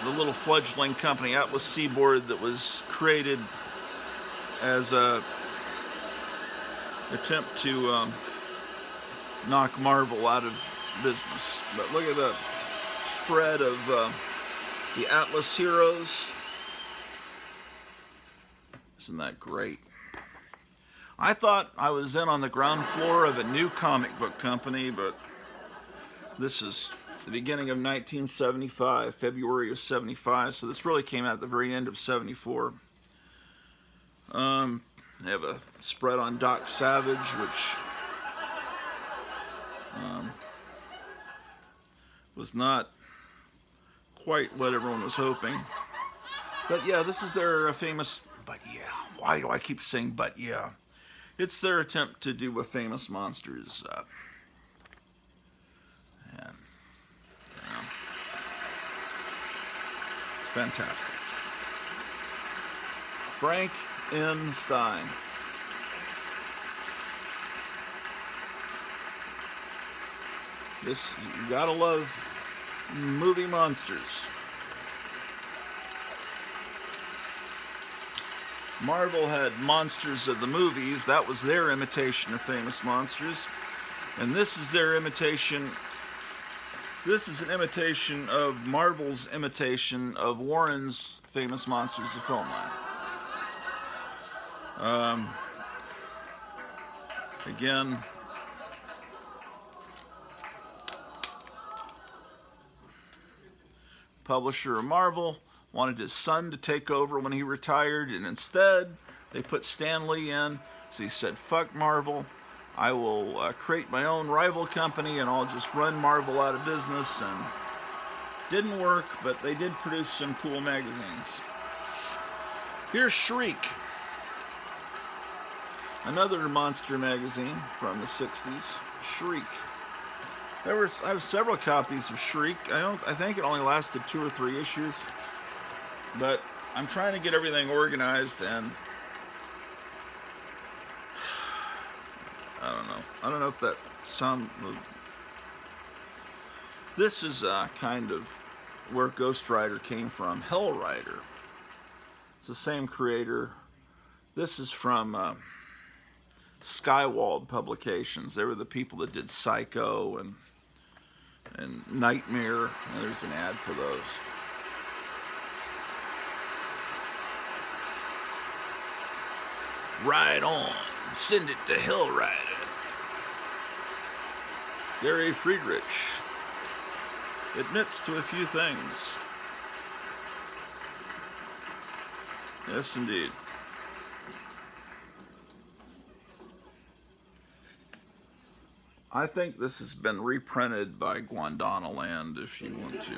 the little fledgling company, Atlas Seaboard, that was created as a attempt to knock Marvel out of business. But look at the spread of the Atlas heroes. Isn't that great? I thought I was in on the ground floor of a new comic book company, but this is the beginning of 1975, February of 75, so this really came out at the very end of 74. They have a spread on Doc Savage, which was not quite what everyone was hoping. But yeah, this is their famous, but yeah, why do I keep saying but yeah? It's their attempt to do a Famous Monsters. It's fantastic. Frank N. Stein. You gotta love movie monsters. Marvel had Monsters of the Movies. That was their imitation of Famous Monsters. And this is their imitation. This is an imitation of Marvel's imitation of Warren's Famous Monsters of film line. Again, publisher of Marvel wanted his son to take over when he retired, and instead they put Stan Lee in. So he said, fuck Marvel, I will create my own rival company and I'll just run Marvel out of business. And didn't work, but they did produce some cool magazines. Here's Shriek, another monster magazine from the 60s. Shriek. I have several copies of Shriek. I think it only lasted 2 or 3 issues. But I'm trying to get everything organized, and I don't know. I don't know if that sound. This is kind of where Ghost Rider came from. Hell Rider. It's the same creator. This is from Skywald Publications. They were the people that did Psycho and Nightmare. And there's an ad for those. Ride on. Send it to Hell Rider. Gary Friedrich admits to a few things. Yes, indeed. I think this has been reprinted by Guandanaland if you want to.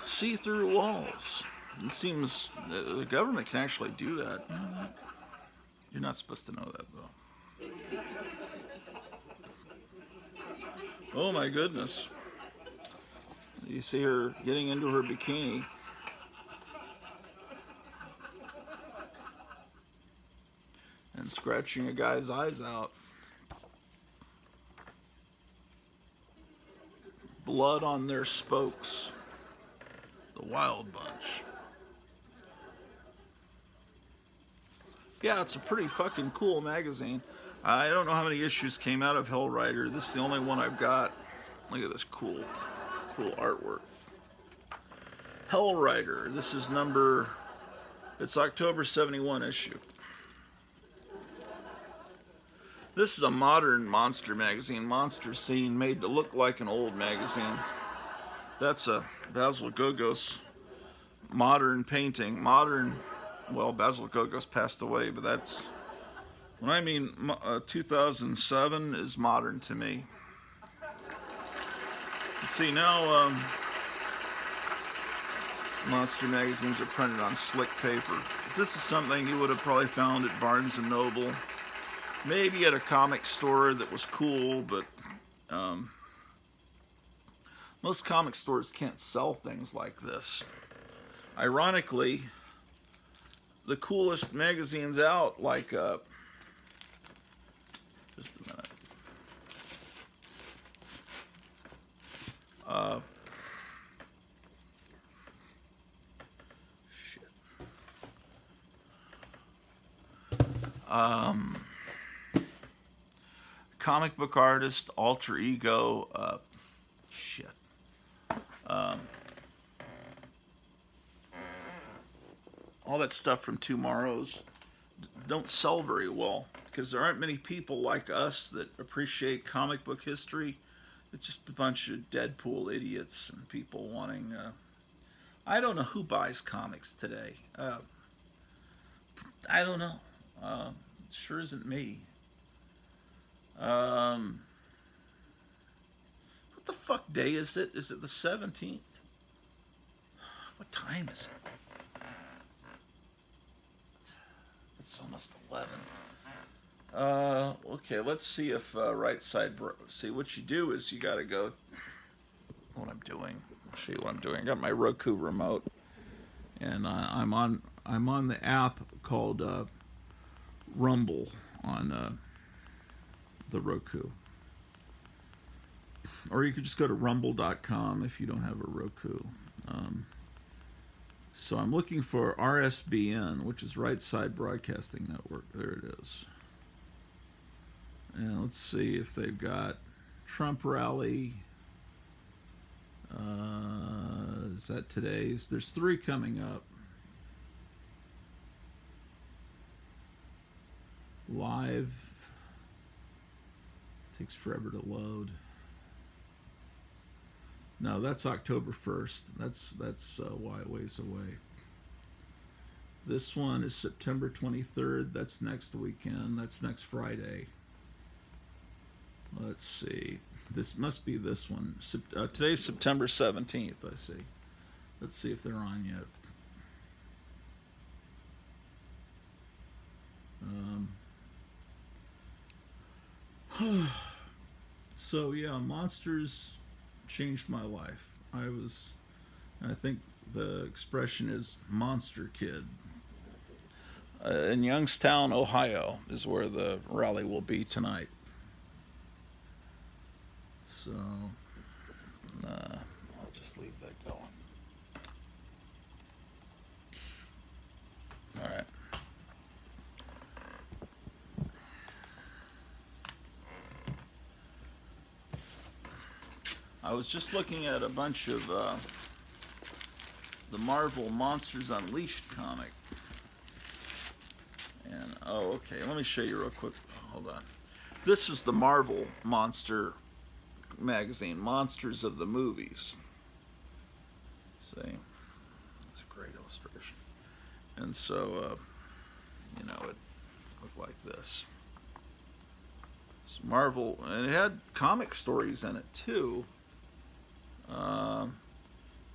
See-through walls. It seems the government can actually do that. You know that? You're not supposed to know that, though. Oh my goodness. You see her getting into her bikini. And scratching a guy's eyes out. Blood on their spokes. The Wild Bunch. Yeah, it's a pretty fucking cool magazine. I don't know how many issues came out of Hell Rider. This is the only one I've got. Look at this cool artwork. Hell Rider. This is it's October 71 issue. This is a modern monster magazine, Monster Scene, made to look like an old magazine. That's a Basil Gogos modern painting. Well, Basil Gogos passed away, but that's, when I mean 2007 is modern to me. You see, now Monster magazines are printed on slick paper. This is something you would have probably found at Barnes and Noble, maybe at a comic store that was cool, but most comic stores can't sell things like this. Ironically, the coolest magazines out, like just a minute. Shit. Comic book artist, alter ego, shit. All that stuff from Tomorrow's don't sell very well because there aren't many people like us that appreciate comic book history. It's just a bunch of Deadpool idiots and people wanting. I don't know who buys comics today. I don't know. It sure isn't me. What the fuck day is it? Is it the 17th? What time is it? It's almost 11. Okay, let's see if right side. See, what you do is you got to go. What I'm doing. I'll show you what I'm doing. I got my Roku remote, and I'm on the app called Rumble on the Roku. Or you could just go to rumble.com if you don't have a Roku. So I'm looking for RSBN, which is Right Side Broadcasting Network. There it is. And let's see if they've got Trump rally. Is that today's? There's 3 coming up. Live. Takes forever to load. No, that's October 1st. That's why it ways away. This one is September 23rd. That's next weekend. That's next Friday. Let's see. This must be this one. Today's September 17th, I see. Let's see if they're on yet. So yeah, Monsters changed my life. I think the expression is monster kid. In Youngstown, Ohio is where the rally will be tonight. So I'll just leave that going. All right. I was just looking at a bunch of the Marvel Monsters Unleashed comic. And, oh, okay, let me show you real quick. Hold on. This is the Marvel Monster magazine, Monsters of the Movies. See? It's a great illustration. And so, it looked like this. It's Marvel, and it had comic stories in it, too.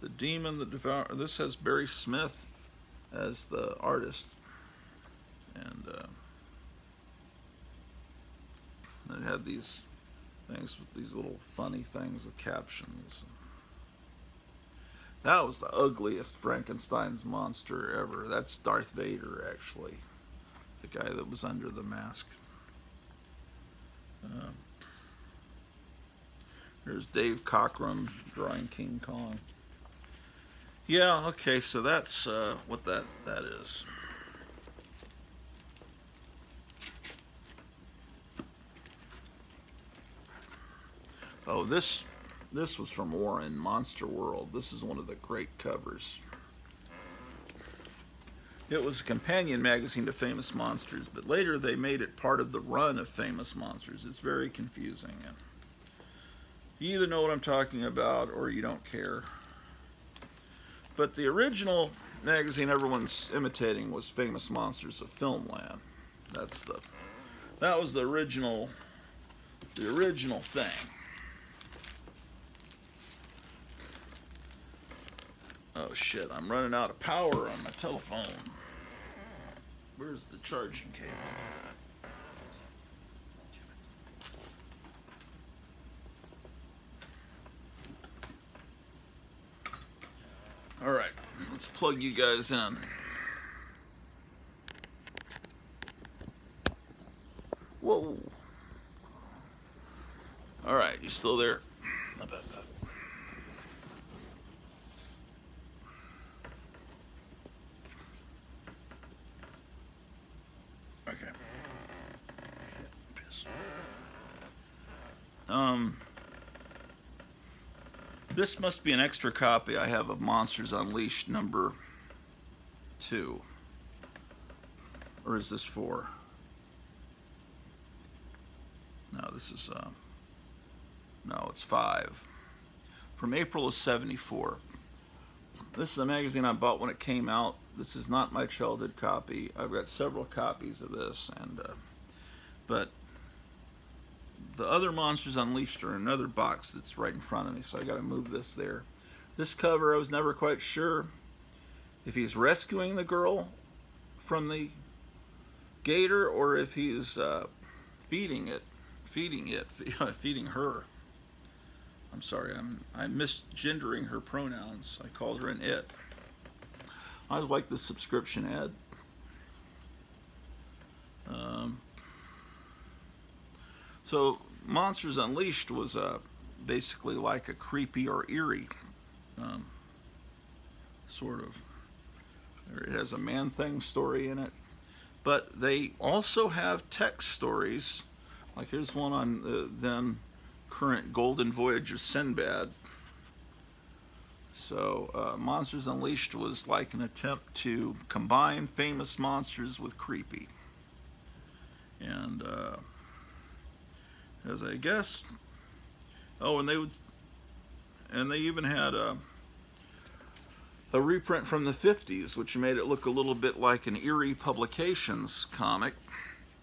The Demon, the Devourer. This has Barry Smith as the artist, and it had these things with these little funny things with captions. That was the ugliest Frankenstein's monster ever. That's Darth Vader, actually, the guy that was under the mask. There's Dave Cockrum drawing King Kong. Yeah, okay, so that's what that is. Oh, this was from Warren, Monster World. This is one of the great covers. It was a companion magazine to Famous Monsters, but later they made it part of the run of Famous Monsters. It's very confusing. You either know what I'm talking about or you don't care. But the original magazine everyone's imitating was Famous Monsters of Filmland. That was the original thing. Oh shit, I'm running out of power on my telephone. Where's the charging cable? Alright, let's plug you guys in. Whoa. Alright, you still there? Not bad, bad. Okay. Piss. This must be an extra copy I have of Monsters Unleashed number 2. Or is this 4? No, this is, no, it's 5. From April of 74. This is a magazine I bought when it came out. This is not my childhood copy. I've got several copies of this, and but the other Monsters Unleashed are in another box that's right in front of me, so I got to move this there. This cover, I was never quite sure if he's rescuing the girl from the gator or if he's feeding her. I'm sorry, I'm misgendering her pronouns. I called her an it. I always like the subscription ad. So Monsters Unleashed was basically like a creepy or eerie sort of. It has a Man-Thing story in it, but they also have text stories. Like here's one on the then current Golden Voyage of Sinbad. So Monsters Unleashed was like an attempt to combine famous monsters with creepy. And as I guess, oh, and they even had a reprint from the 50s, which made it look a little bit like an Eerie Publications comic,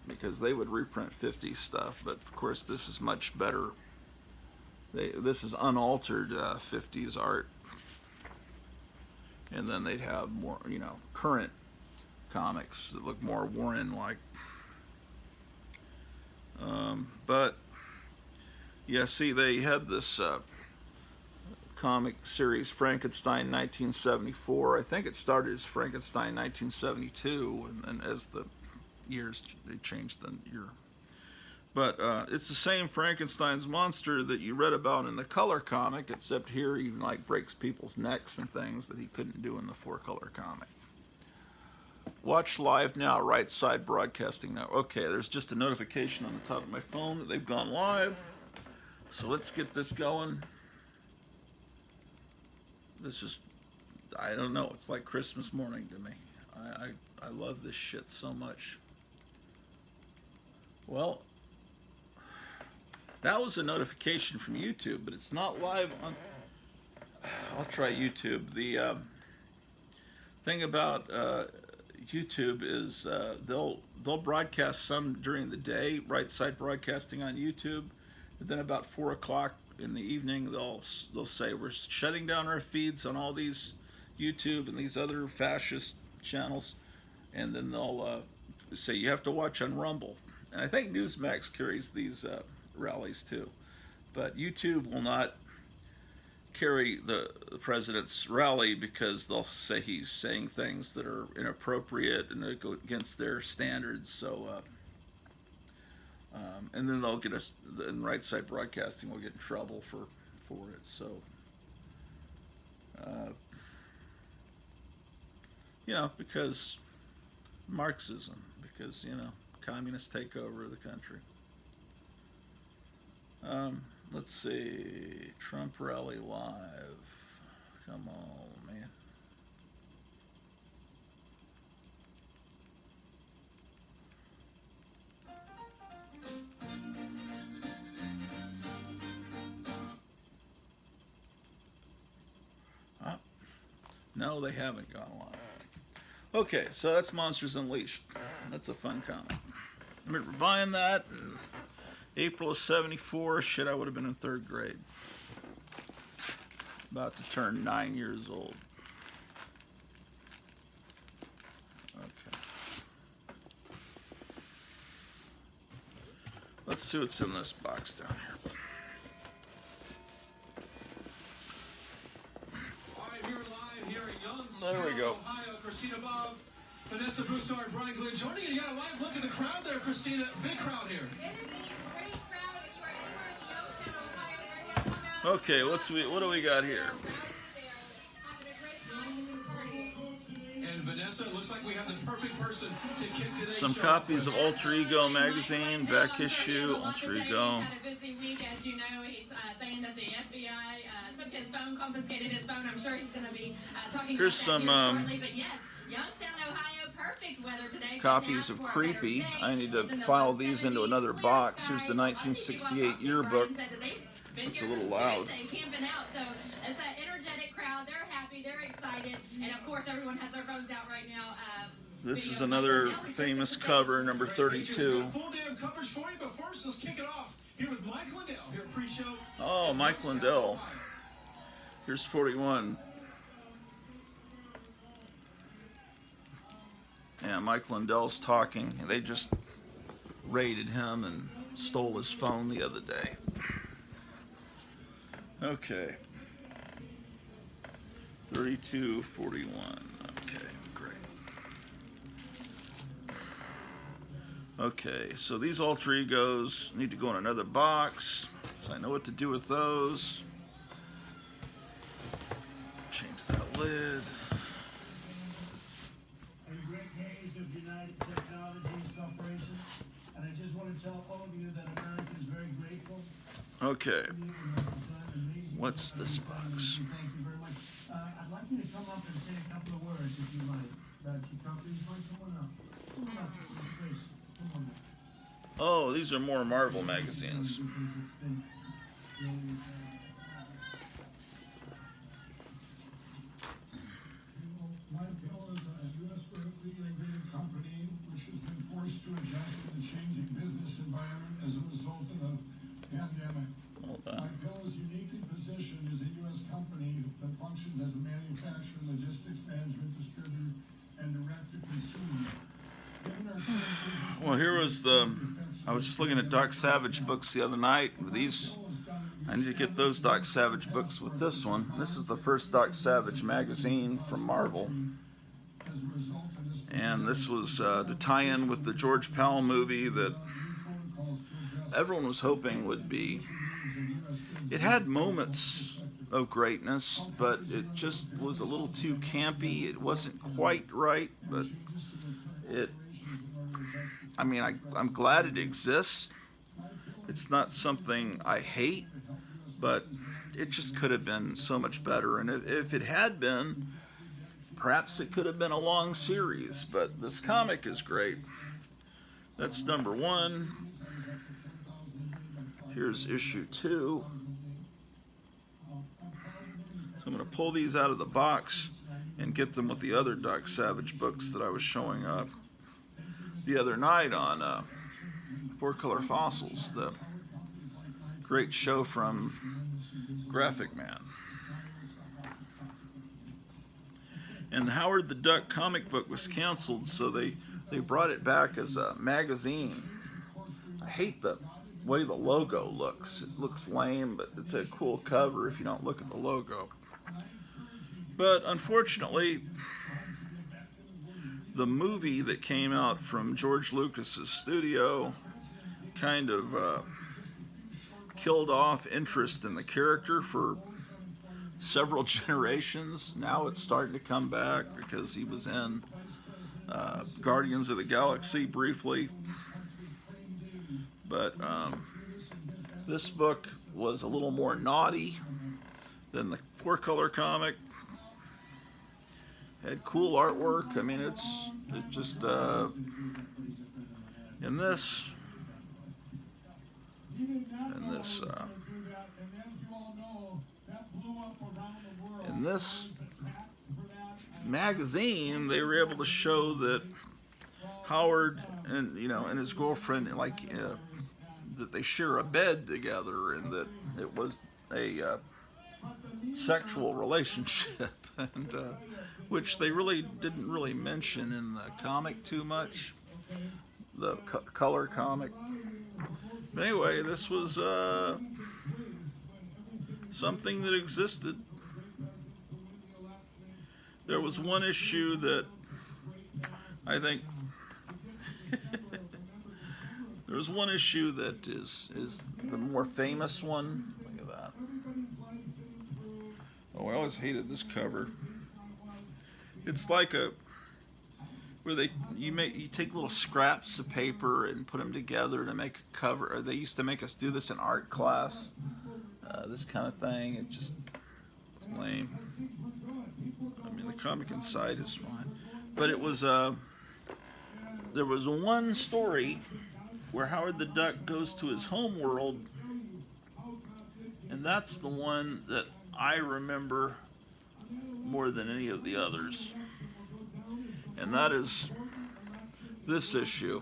because they would reprint 50s stuff. But of course, this is much better. This is unaltered 50s art, and then they'd have more, current comics that look more Warren-like. But yeah, see, they had this comic series, Frankenstein 1974. I think it started as Frankenstein 1972, and as the years, they changed the year. But it's the same Frankenstein's monster that you read about in the color comic, except here he like breaks people's necks and things that he couldn't do in the 4-color comic. Watch live now, right side broadcasting now. Okay, there's just a notification on the top of my phone that they've gone live. So let's get this going. This is, I don't know, it's like Christmas morning to me. I love this shit so much. Well, that was a notification from YouTube, but it's not live on, I'll try YouTube. The thing about YouTube is they'll broadcast some during the day, right side broadcasting on YouTube, and then about 4 o'clock in the evening they'll say we're shutting down our feeds on all these YouTube and these other fascist channels, and then they'll say you have to watch on Rumble. And I think Newsmax carries these rallies too, but YouTube will not carry the president's rally because they'll say he's saying things that are inappropriate and go against their standards. So, and then they'll get us, and right side broadcasting will get in trouble for it. So, because Marxism, because communist takeover of the country. Let's see, Trump rally live. Come on, man. No, they haven't gone live. Okay, so that's Monsters Unleashed. That's a fun comic. I remember buying that in April of 74. Shit, I would have been in 3rd grade. About to turn 9 years old. Let's see what's in this box down here. All right, here live here in There we go. Ohio. Christina Bob, Vanessa Broussard, Brian Glenn joining you. You got a live look at the crowd there, Christina. Big crowd here. It is a great crowd. If you are anywhere in Youngstown, Ohio, they're going to come out. Okay, what do we got here? And Vanessa, it looks like we have the perfect person to kick today's Some show copies off of Alter Ego magazine, back issue, Alter Ego. He's had a busy week, as you know. He's saying that the FBI took his phone, confiscated his phone. I'm sure he's going to be talking Here's about that some, here shortly. But yes, Youngstown, Ohio, perfect weather today. Copies of Creepy. I need to file these into another box. Here's the 1968 yearbook. It's a little loud. Camping out. So it's an energetic crowd. They're happy. They're excited. And of course, everyone has their phones out right now. This is another famous cover, number 32. Full day of coverage for you, but first, let's kick it off here with Mike Lindell here pre-show. Oh, Mike Lindell. Here's 41. Yeah, Mike Lindell's talking. They just raided him and stole his phone the other day. Okay. 3241. Okay, great. Okay, so these Alter Egos need to go in another box, so I know what to do with those. Change that lid. In the great days of United Technologies Corporation, and I just want to tell all of you that America is very grateful. Okay. What's this box? Thank you very much. I'd like you to come up and say a couple of words, if you might. Your company's going to come on up. Come on up, please. Come on up. Oh, these are more Marvel magazines. Michael is a U.S. vertically integrated company which has been forced to adjust to the changing business environment as a result of the pandemic. Hold on. Michael is uniquely positioned as a U.S. company that functions as a manufacturer, logistics management distributor, and direct-to-consumer. Given our current business, Well, here was I was just looking at Doc Savage books the other night. These, I need to get those Doc Savage books with this one. This is the first Doc Savage magazine from Marvel. as a result of this, And this was to tie in with the George Powell movie that protocols to adjust everyone was hoping would be. It had moments of greatness, but it just was a little too campy. It wasn't quite right, but I mean, I'm glad it exists. It's not something I hate, but it just could have been so much better. And if it had been, perhaps it could have been a long series, but this comic is great. That's number 1. Here's issue 2. So I'm going to pull these out of the box and get them with the other Doc Savage books that I was showing up the other night on 4-Color Fossils, the great show from Graphic Man. And the Howard the Duck comic book was canceled, so they brought it back as a magazine. I hate the way the logo looks. It looks lame, but it's a cool cover if you don't look at the logo. But unfortunately, the movie that came out from George Lucas's studio kind of killed off interest in the character for several generations. Now it's starting to come back because he was in Guardians of the Galaxy briefly. But this book was a little more naughty than the 4-Color comic. Had cool artwork. I mean, it's just in this in this magazine, they were able to show that Howard and his girlfriend, that they share a bed together, and that it was a sexual relationship, and which they really didn't really mention in the comic too much, the color comic. Anyway, this was something that existed. There was one issue that I think there's one issue that is the more famous one. Look at that. Oh, I always hated this cover. It's like a where you take little scraps of paper and put them together to make a cover. Or they used to make us do this in art class. This kind of thing. It's lame. I mean, the comic inside is fine, but it was there was one story where Howard the Duck goes to his home world, and that's the one that I remember more than any of the others, and that is this issue.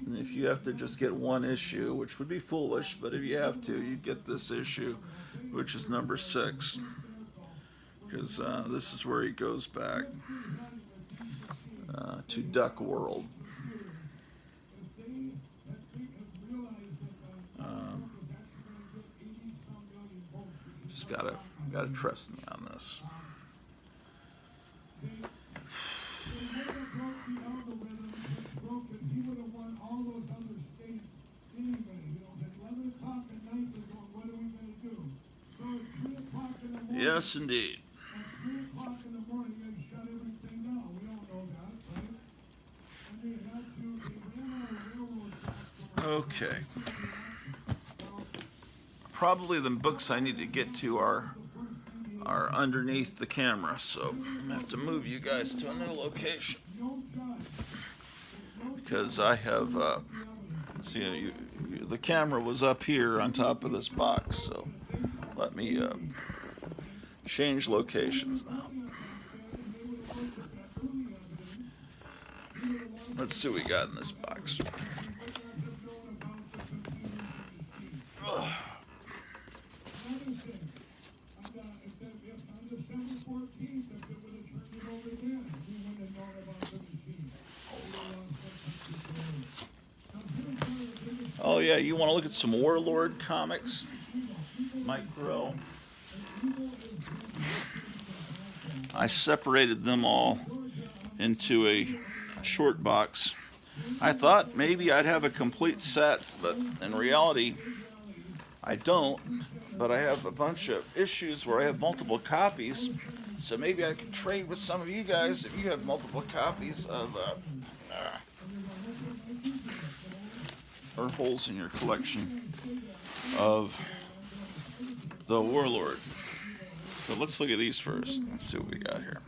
And if you have to just get one issue, which would be foolish, but if you have to, you'd get this issue, which is number 6, because this is where he goes back to Duck World. Just gotta trust me on this. Yes, indeed. Okay. Probably the books I need to get to are underneath the camera, so I'm gonna have to move you guys to a new location because I have the camera was up here on top of this box, so let me change locations now. Let's see what we got in this box. Ugh. Oh yeah, you want to look at some Warlord comics? Micro. I separated them all into a short box. I thought maybe I'd have a complete set, but in reality, I don't. But I have a bunch of issues where I have multiple copies, so maybe I could trade with some of you guys if you have multiple copies of or holes in your collection of the Warlord. So let's look at these first. Let's see what we got here.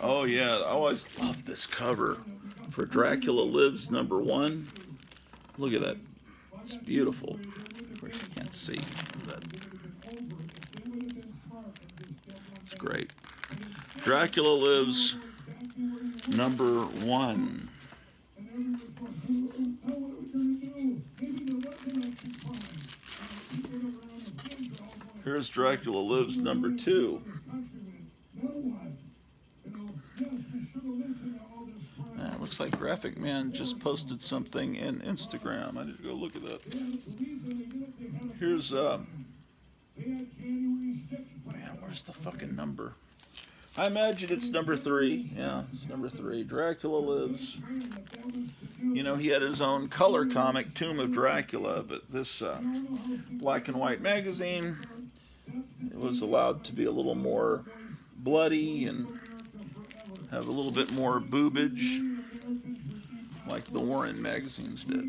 Oh yeah, I always loved this cover for Dracula Lives #1. Look at that. It's beautiful. Of course you can't see that. It's great. Dracula Lives #1. Here's Dracula Lives #2. Looks like Graphic Man just posted something in Instagram. I need to go look at that. Here's man, where's the fucking number? I imagine it's #3. Yeah, it's #3. Dracula Lives. You know, he had his own color comic, Tomb of Dracula, but this black and white magazine, it was allowed to be a little more bloody and have a little bit more boobage, like the Warren magazines did.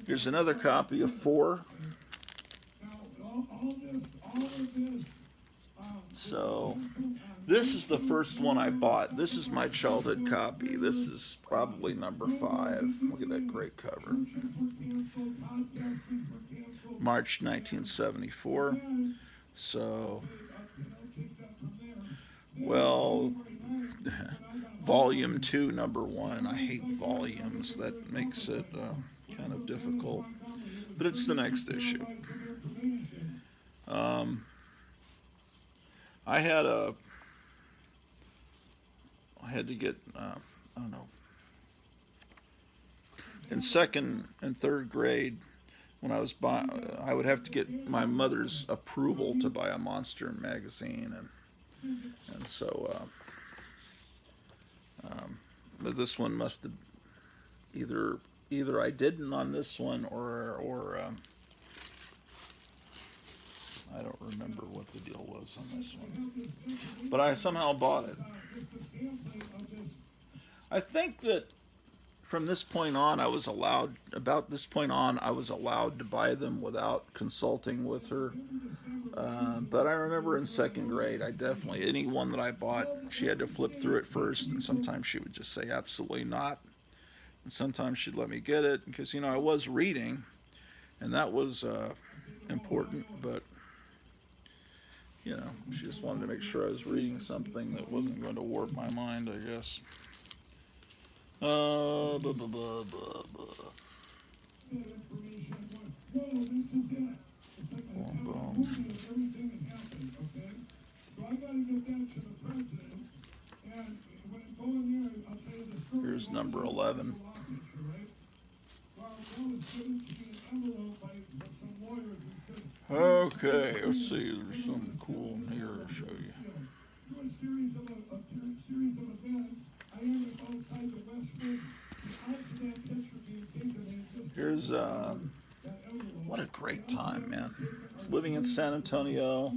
Here's another copy of 4. So, this is the first one I bought. This is my childhood copy. This is probably #5. Look at that great cover. March 1974. So, well, Volume 2, #1. I hate volumes. That makes it kind of difficult. But it's the next issue. I had a, I had to get, I don't know, in second and third grade, when I was I would have to get my mother's approval to buy a Monster magazine, and so, but this one must have either I didn't on this one, or I don't remember what the deal was on this one, but I somehow bought it. I think that from this point on, about this point on, I was allowed to buy them without consulting with her. But I remember in second grade, any one that I bought, she had to flip through it first, and sometimes she would just say absolutely not. And sometimes she'd let me get it, because, I was reading, and that was important, but, she just wanted to make sure I was reading something that wasn't going to warp my mind, I guess. Blah, blah, blah, blah, blah. Here's number 11. Okay, let's see. There's something cool here to show you. Here's what a great time, man. Living in San Antonio.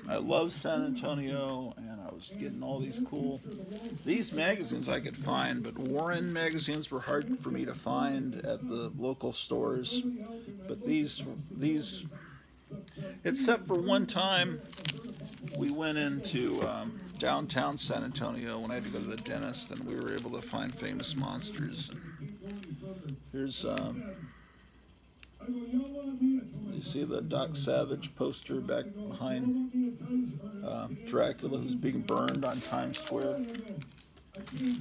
I love San Antonio, and I was getting all these magazines I could find, but Warren magazines were hard for me to find at the local stores. But these, except for one time, we went into downtown San Antonio when I had to go to the dentist, and we were able to find Famous Monsters. And here's you see the Doc Savage poster back behind Dracula, who's being burned on Times Square.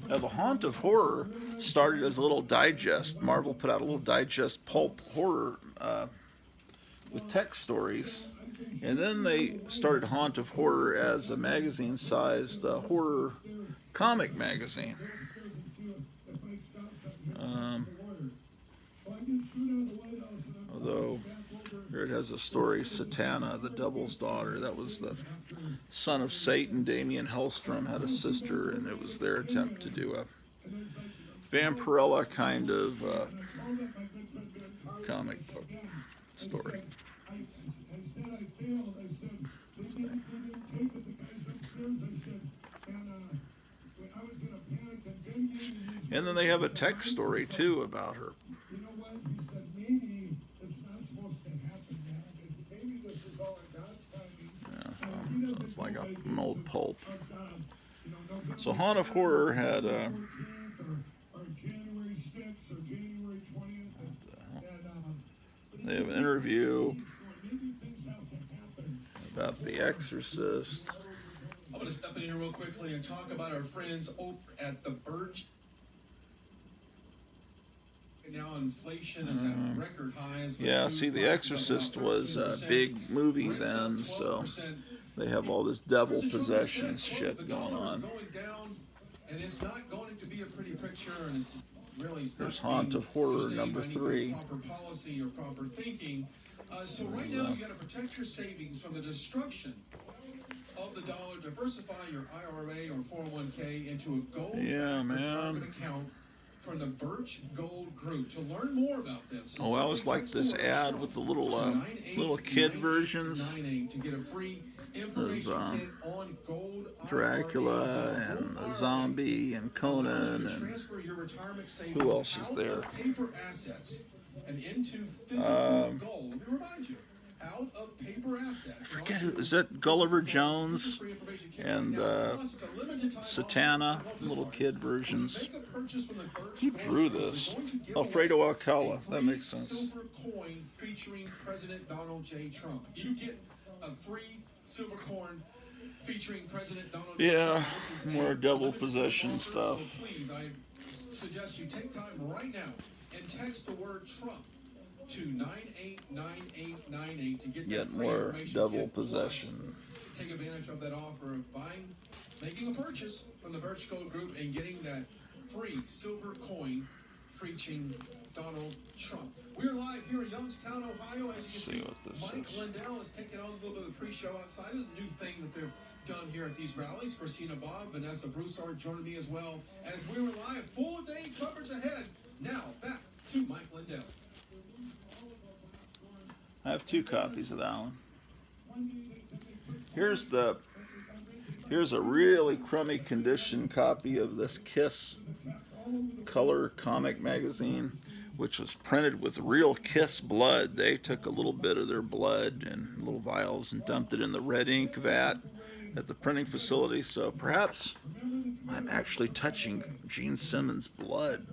Now, the Haunt of Horror started as a little digest. Marvel put out a little digest pulp horror with text stories. And then they started Haunt of Horror as a magazine-sized horror comic magazine. Although, here it has a story, Satana, the Devil's Daughter. That was the son of Satan. Damien Hellstrom had a sister, and it was their attempt to do a Vampirella kind of comic book story. And then they have a text story, too, about her. Yeah, so it's like an old pulp. So Haunt of Horror had they have an interview about The Exorcist. I'm going to step in here real quickly and talk about our friends over at the Birch. Now inflation is at record highs. Yeah, see, The Exorcist was a big movie then, so they have all this devil possession shit going on. And it's not going to be a pretty picture, and it's really There's Haunt of Horror number 3. Proper policy or proper thinking. So right now you got to protect your savings from the destruction of the dollar. Diversify your IRA or 401k into a gold retirement account from the Birch Gold Group. To learn more about this, I always like this ad with the little kid versions to get a free information kit on gold, Dracula and a zombie and Conan and who else is there? Paper assets and into physical gold. Let me remind you, out of paper assets. Forget it. Is that Gulliver Jones and Satana, little kid versions? Who drew this? Alfredo Alcala. That makes sense. Silver coin featuring President Donald J. Trump. You get a free silver coin featuring President Donald J. Trump. Yeah, more devil possession stuff. So please, I suggest you take time right now and text the word Trump to 989898 to get Yet more devil possession. take advantage of that offer of making a purchase from the Birch Gold Group and getting that free silver coin featuring Donald Trump. We're live here in Youngstown, Ohio. As you can see, Mike Lindell is taking on a little bit of the pre-show outside. This is a new thing that they've done here at these rallies. Christina Bob, Vanessa Broussard joining me as well as we were live. Full day coverage ahead. Now back to Mike Lindell. I have 2 copies of that one. Here's a really crummy condition copy of this Kiss color comic magazine, which was printed with real Kiss blood. They took a little bit of their blood and little vials and dumped it in the red ink vat at the printing facility. So perhaps I'm actually touching Gene Simmons' blood.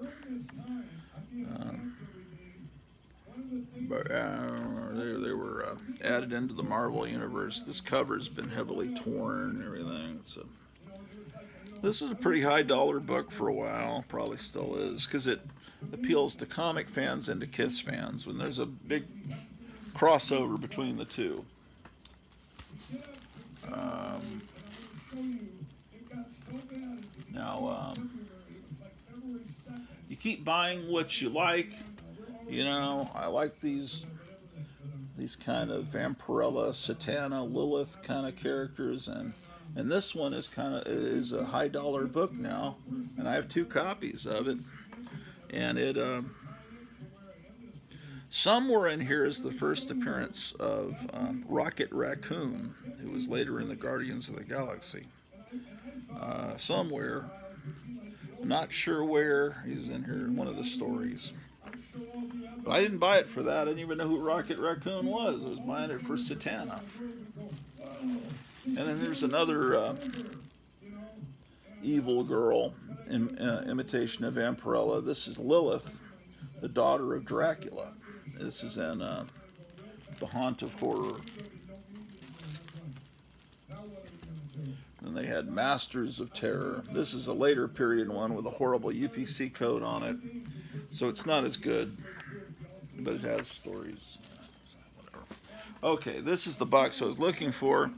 But they were added into the Marvel universe. This cover's been heavily torn and everything. So this is a pretty high dollar book for a while, probably still is, because it appeals to comic fans and to Kiss fans when there's a big crossover between the two. Now, you keep buying what you like. You know, I like these kind of Vampirella, Satana, Lilith kind of characters, and this one is a high dollar book now, and I have 2 copies of it, and it somewhere in here is the first appearance of Rocket Raccoon, who was later in the Guardians of the Galaxy. Somewhere, not sure where, he's in here in one of the stories. But I didn't buy it for that. I didn't even know who Rocket Raccoon was. I was buying it for Satana. And then there's another evil girl imitation of Vampirella. This is Lilith, the daughter of Dracula. This is in The Haunt of Horror. Then they had Masters of Terror. This is a later period one with a horrible UPC code on it. So it's not as good, but it has stories. Whatever. Okay, this is the box I was looking for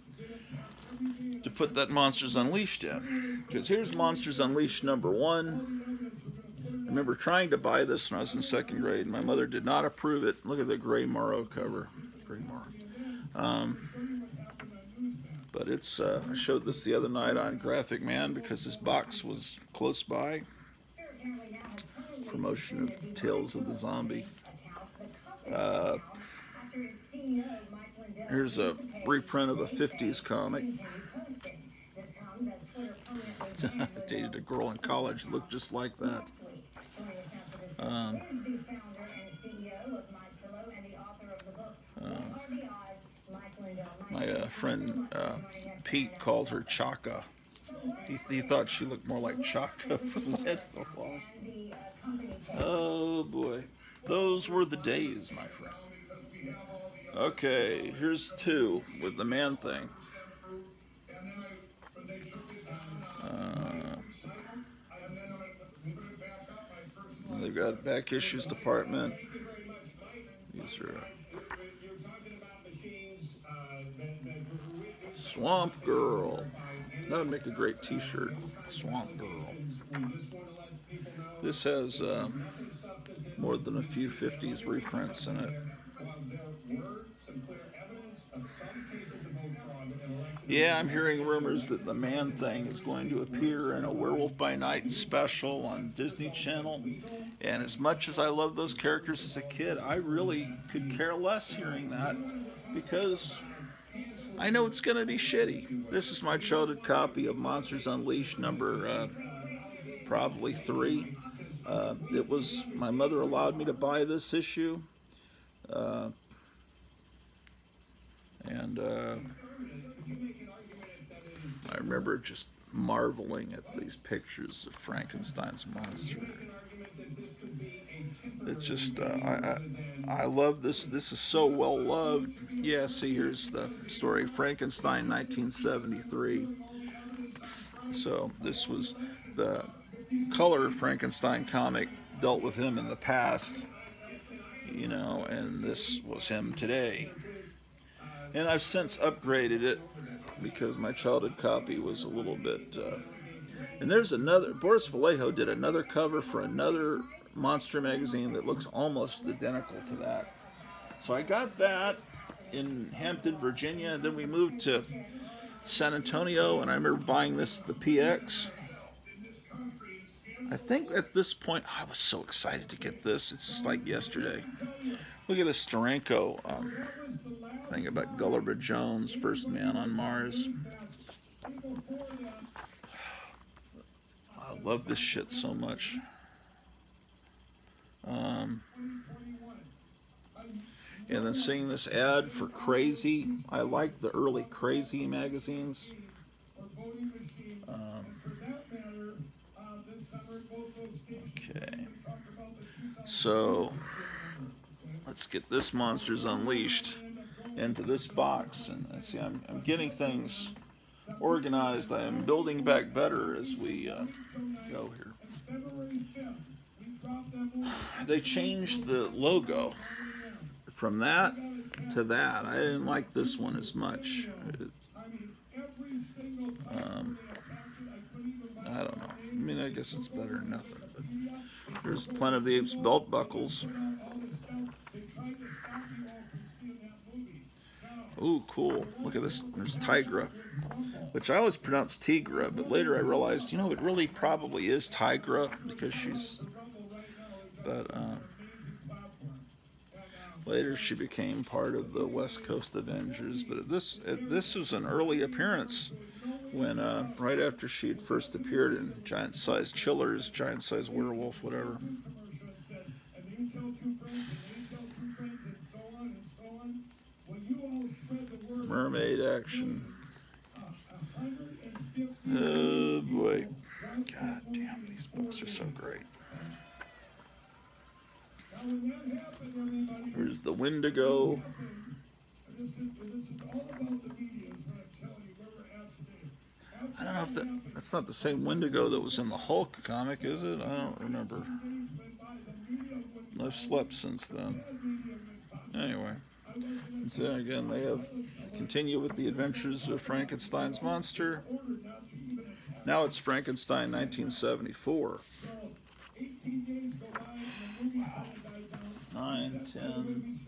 to put that Monsters Unleashed in. Because here's Monsters Unleashed number 1. I remember trying to buy this when I was in 2nd grade. My mother did not approve it. Look at the Gray Morrow cover. Gray Morrow. But it's, I showed this the other night on Graphic Man because this box was close by. Promotion of Tales of the Zombie. Here's a reprint of a 50s comic. I dated a girl in college that looked just like that. My friend Pete called her Chaka. He thought she looked more like Chaka from Land of the Lost. Oh boy, those were the days, my friend. Okay, here's 2 with the Man-Thing. They've got back issues department. These are Swamp Girl. That would make a great t-shirt. Swamp Girl. This has more than a few 50s reprints in it. Yeah, I'm hearing rumors that the Man-Thing is going to appear in a Werewolf by Night special on Disney Channel. And as much as I love those characters as a kid, I really could care less hearing that because I know it's going to be shitty. This is my childhood copy of Monsters Unleashed number probably 3. It was, my mother allowed me to buy this issue. I remember just marveling at these pictures of Frankenstein's monster. It's just, I love this. This is so well loved. Yeah, see, here's the story. Frankenstein, 1973. So this was the color Frankenstein comic, dealt with him in the past, you know, and this was him today. And I've since upgraded it because my childhood copy was a little bit. And there's another. Boris Vallejo did another cover for another monster magazine that looks almost identical to that. So I got that in Hampton, Virginia, and then we moved to San Antonio, and I remember buying this, the PX. I think at this point, I was so excited to get this. It's just like yesterday. Look at this Steranko thing about Gulliver Jones, first man on Mars. I love this shit so much. And then seeing this ad for Crazy. I like the early Crazy magazines. Okay. So let's get this Monsters Unleashed into this box. And see, I'm getting things organized. I am building back better as we go here. They changed the logo from that to that. I didn't like this one as much. I don't know. I mean, I guess it's better than nothing. But there's Planet of the Apes belt buckles. Ooh, cool. Look at this. There's Tigra, which I always pronounce Tigra, but later I realized, you know, it really probably is Tigra because she's... But later she became part of the West Coast Avengers. But this was an early appearance when right after she had first appeared in Giant Size Chillers, Giant Size Werewolf, whatever. Mermaid action. Oh boy. God damn, these books are so great. Here's the Wendigo. I don't know if that's not the same Wendigo that was in the Hulk comic, is it? I don't remember. I've slept since then. Anyway. So again, they have continue with the adventures of Frankenstein's monster. Now it's Frankenstein 1974. 9, 10,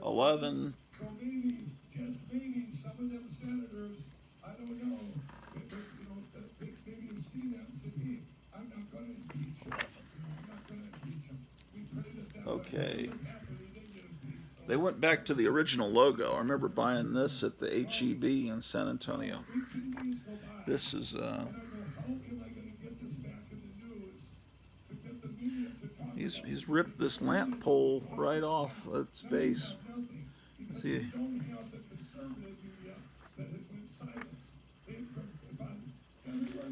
11. Okay. They went back to the original logo. I remember buying this at the HEB in San Antonio. This is he's ripped this lamp pole right off its base. See.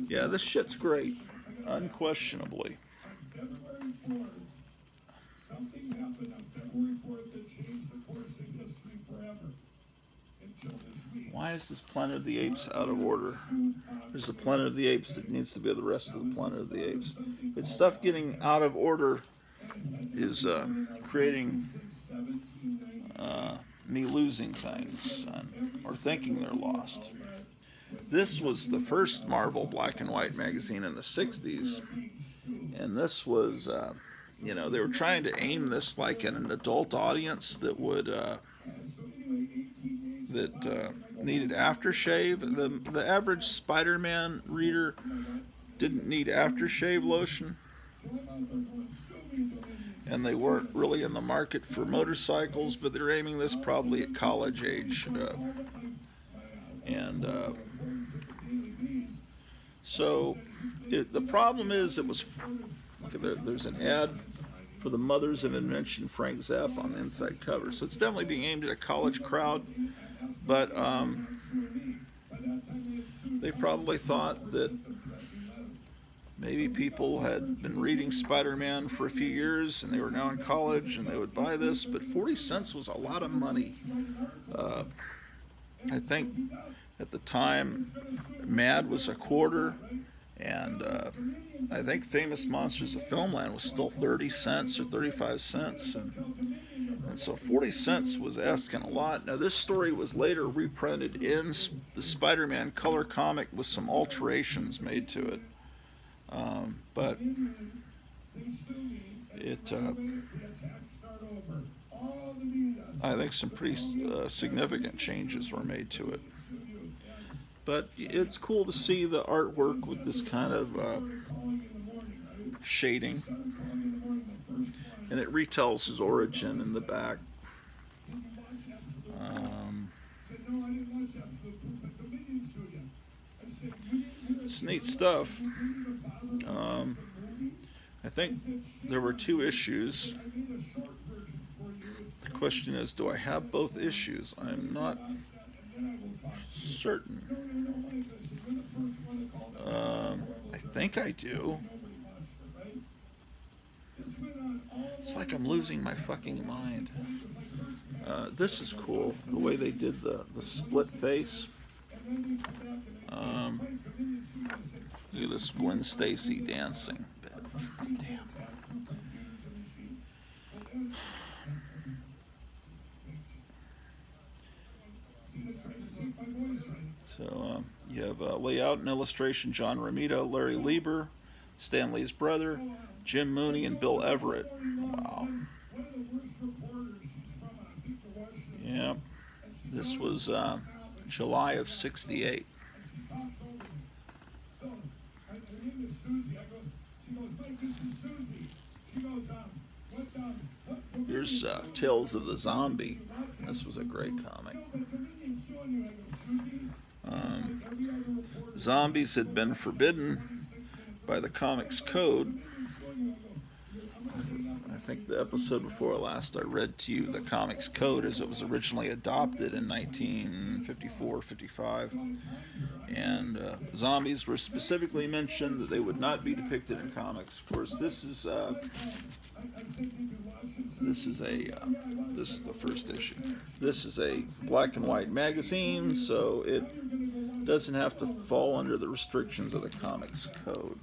Yeah, this shit's great, unquestionably. Something happened on February 4th that changed the course of history forever. Until this week. Why is this Planet of the Apes out of order? There's a Planet of the Apes that needs to be the rest of the Planet of the Apes. It's stuff getting out of order is creating me losing things or thinking they're lost. This was the first Marvel black and white magazine in the 60s, and this was, you know, they were trying to aim this like at an adult audience that would, needed aftershave. The average Spider-Man reader didn't need aftershave lotion, and they weren't really in the market for motorcycles, but they're aiming this probably at college age. So the problem is it was, look at that, there's an ad for the Mothers of Invention, Frank Zappa, on the inside cover. So it's definitely being aimed at a college crowd, but they probably thought that maybe people had been reading Spider-Man for a few years and they were now in college and they would buy this, but 40 cents was a lot of money. I think at the time Mad was a quarter, and I think Famous Monsters of Filmland was still 30 cents or 35 cents. And And so 40 cents was asking a lot. Now this story was later reprinted in the Spider-Man color comic with some alterations made to it. But it, I think some pretty significant changes were made to it. But it's cool to see the artwork with this kind of shading. And it retells his origin in the back. It's neat stuff. I think there were 2 issues. The question is, do I have both issues? I'm not certain. I think I do. It's like I'm losing my fucking mind. This is cool, the way they did the split face. Look at this Gwen Stacy dancing. Damn. So you have layout and illustration John Romita, Larry Lieber, Stan Lee's brother, Jim Mooney, and Bill Everett. Wow. Yeah. This was July of '68. Here's Tales of the Zombie. This was a great comic. Zombies had been forbidden by the Comics Code. I think the episode before last I read to you the Comics Code as it was originally adopted in 1954-55. And zombies were specifically mentioned that they would not be depicted in comics. Of course, this is the first issue. This is a black and white magazine, so it doesn't have to fall under the restrictions of the Comics Code.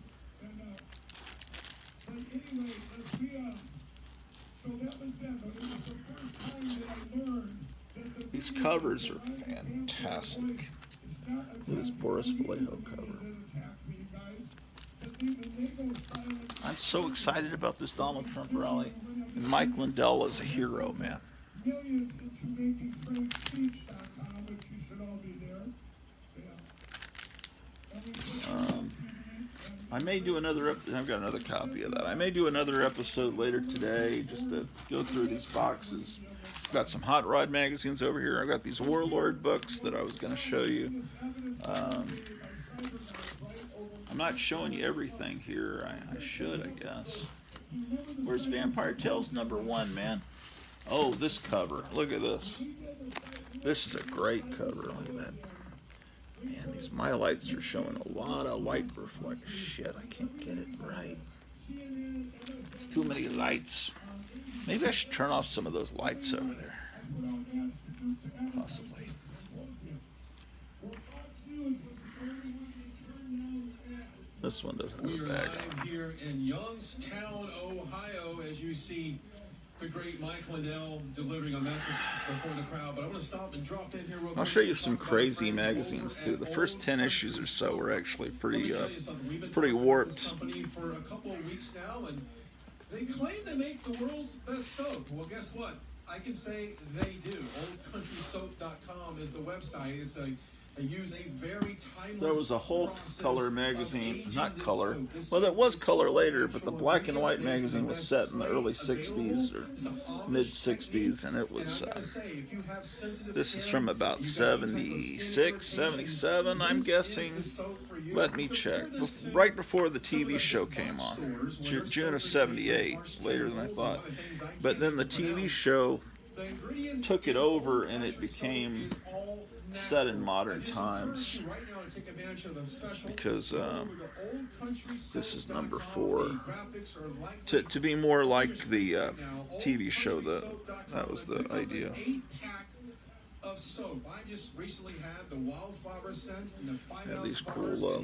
These covers are fantastic. Look at this Boris Vallejo cover. I'm so excited about this Donald Trump rally. And Mike Lindell is a hero, man. I may do another. I've got another copy of that. I may do another episode later today, just to go through these boxes. I've got some Hot Rod magazines over here. I've got these Warlord books that I was going to show you. I'm not showing you everything here. I should, I guess. Where's Vampire Tales #1, man? Oh, this cover. Look at this. This is a great cover. Look at that. Man, these mylights are showing a lot of light reflect. Shit, I can't get it right. There's too many lights. Maybe I should turn off some of those lights over there. Possibly. This one doesn't have a bag on. Live here in Youngstown, Ohio, as you see the great Mike Lindell delivering a message before the crowd. But I want to stop and drop in here real quick. I'll show you some crazy magazines too. The first 10 issues or so were actually pretty warped. For a couple of weeks now, and they claim they make the world's best soap. Well, guess what? I can say they do. OldCountrySoap.com is the website. They use a very timeless. There was a Hulk color magazine, not color. Well, there was color later, but the black and white magazine was set in the early 60s or mid 60s, and it was. This is from about 76, 77, I'm guessing. Let me check. Right before the TV show came on, June of '78, later than I thought. But then the TV show took it over, and it became set in modern times, because this is #4 to be more like the TV show. That was the idea. Of soap. I just recently had the wildflower scent and the Have these cool little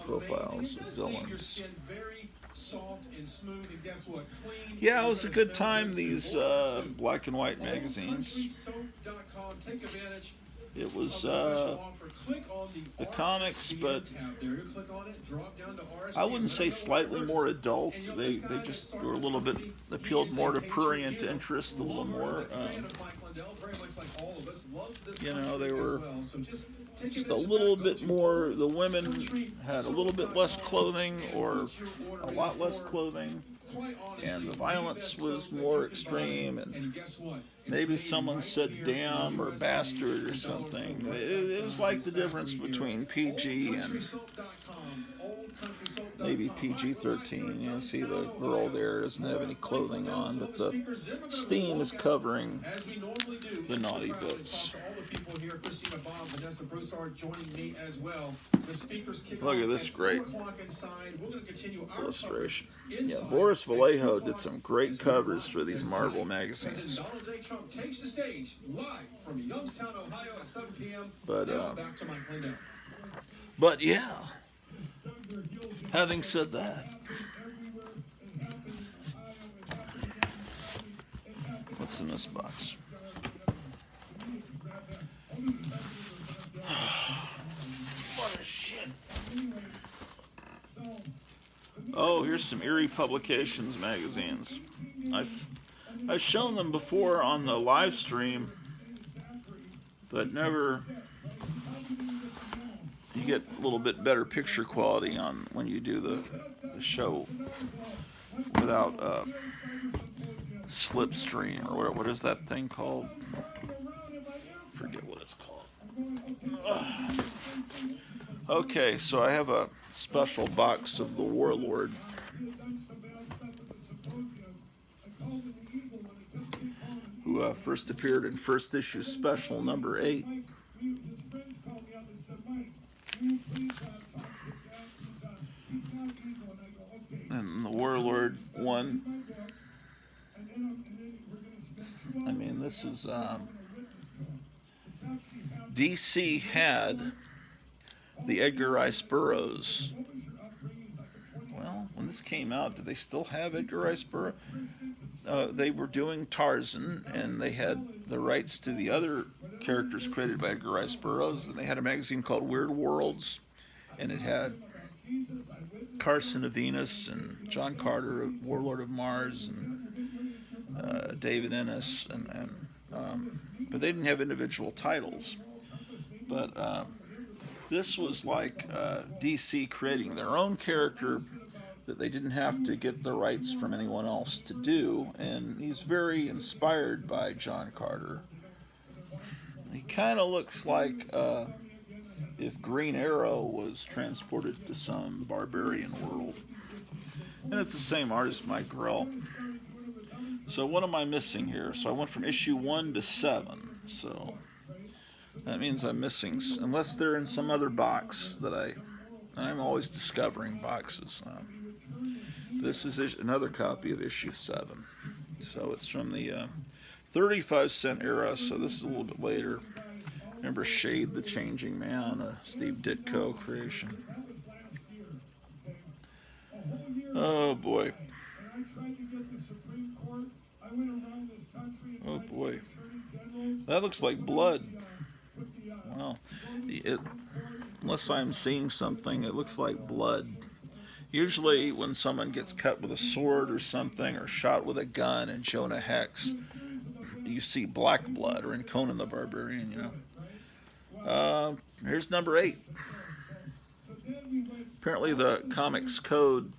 profiles of Your villains. skin very soft and smooth, and guess what? Clean. Yeah, it was a good time, these black and white magazines. Countrysoap.com. Take advantage It was of the special offer. Click on the the comics, but tab there. You click on it, drop down to RSBN. I wouldn't say slightly more adult. They just were a little bit appealed more to prurient interest, a little more. You know, they were just a little bit more. The women had a little bit less clothing, or a lot less clothing, and the violence was more extreme. And maybe someone said "damn" or "bastard" or something. It was like the difference between PG and maybe PG-13. You see the girl there doesn't have any clothing on, but the steam is covering the naughty bits. Look at this great illustration. Yeah, Boris Vallejo did some great covers for these Marvel magazines. Donald J. Trump takes the stage live from Youngstown, Ohio at 7 p.m. Back to Mike Lindell. But yeah, having said that, what's in this box? What a shit. Oh, here's some Eerie Publications magazines. I've shown them before on the live stream, but never. You get a little bit better picture quality on when you do the show without slipstream, or what is that thing called? Forget what it's called. Okay, so I have a special box of the Warlord. Who first appeared in first issue special number 8. And the Warlord 1. I mean, this is DC had the Edgar Rice Burroughs. Well, when this came out, did they still have Edgar Rice Burroughs? They were doing Tarzan, and they had the rights to the other characters created by Edgar Rice Burroughs, and they had a magazine called Weird Worlds, and it had Carson of Venus and John Carter of Warlord of Mars and David Ennis, but they didn't have individual titles. But this was like DC creating their own character that they didn't have to get the rights from anyone else to do, and he's very inspired by John Carter. He kind of looks like if Green Arrow was transported to some barbarian world. And it's the same artist, Mike Grell. So what am I missing here? So I went from issue 1 to 7. So that means I'm missing, unless they're in some other box that I'm always discovering boxes. This is another copy of issue 7. So it's from the 35-cent era, so this is a little bit later. Remember Shade the Changing Man, a Steve Ditko creation. Oh boy. Oh boy. That looks like blood. Wow. Unless I'm seeing something, it looks like blood. Usually when someone gets cut with a sword or something, or shot with a gun in Jonah Hex, you see black blood, or in Conan the Barbarian, you know. Here's number 8. Apparently the comics code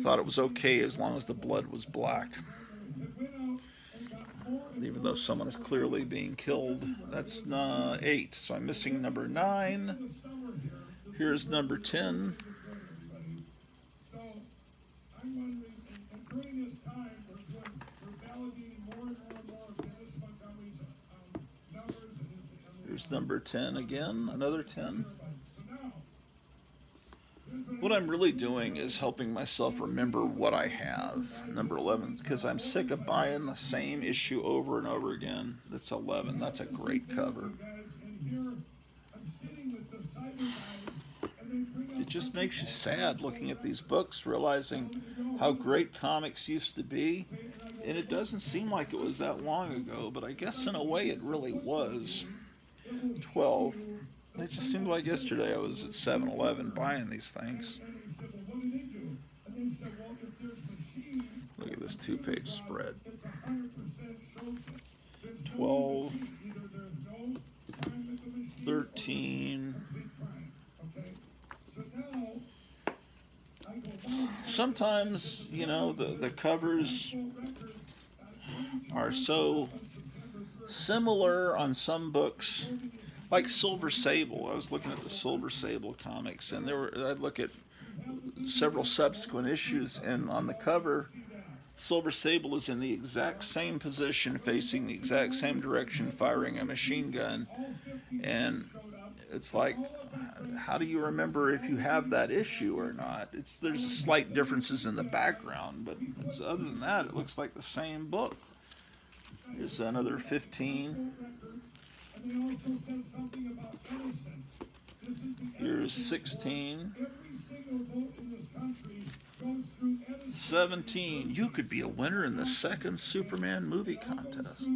thought it was okay as long as the blood was black. Even though someone is clearly being killed. That's 8. So I'm missing number 9. Here's number 10. Here's number 10 again, another 10. What I'm really doing is helping myself remember what I have. Number 11, because I'm sick of buying the same issue over and over again. That's 11. That's a great cover. just makes you sad looking at these books, realizing how great comics used to be. And it doesn't seem like it was that long ago, but I guess in a way it really was. 12. It just seemed like yesterday I was at 7-Eleven buying these things. Look at this 2-page spread. 12, 13. Sometimes, you know, the covers are so similar on some books, like Silver Sable. I was looking at the Silver Sable comics, and I'd look at several subsequent issues, and on the cover, Silver Sable is in the exact same position, facing the exact same direction, firing a machine gun. And it's like, how do you remember if you have that issue or not? There's slight differences in the background, but other than that, it looks like the same book. Here's another 15. Here's 16. 17. You could be a winner in the second Superman movie contest.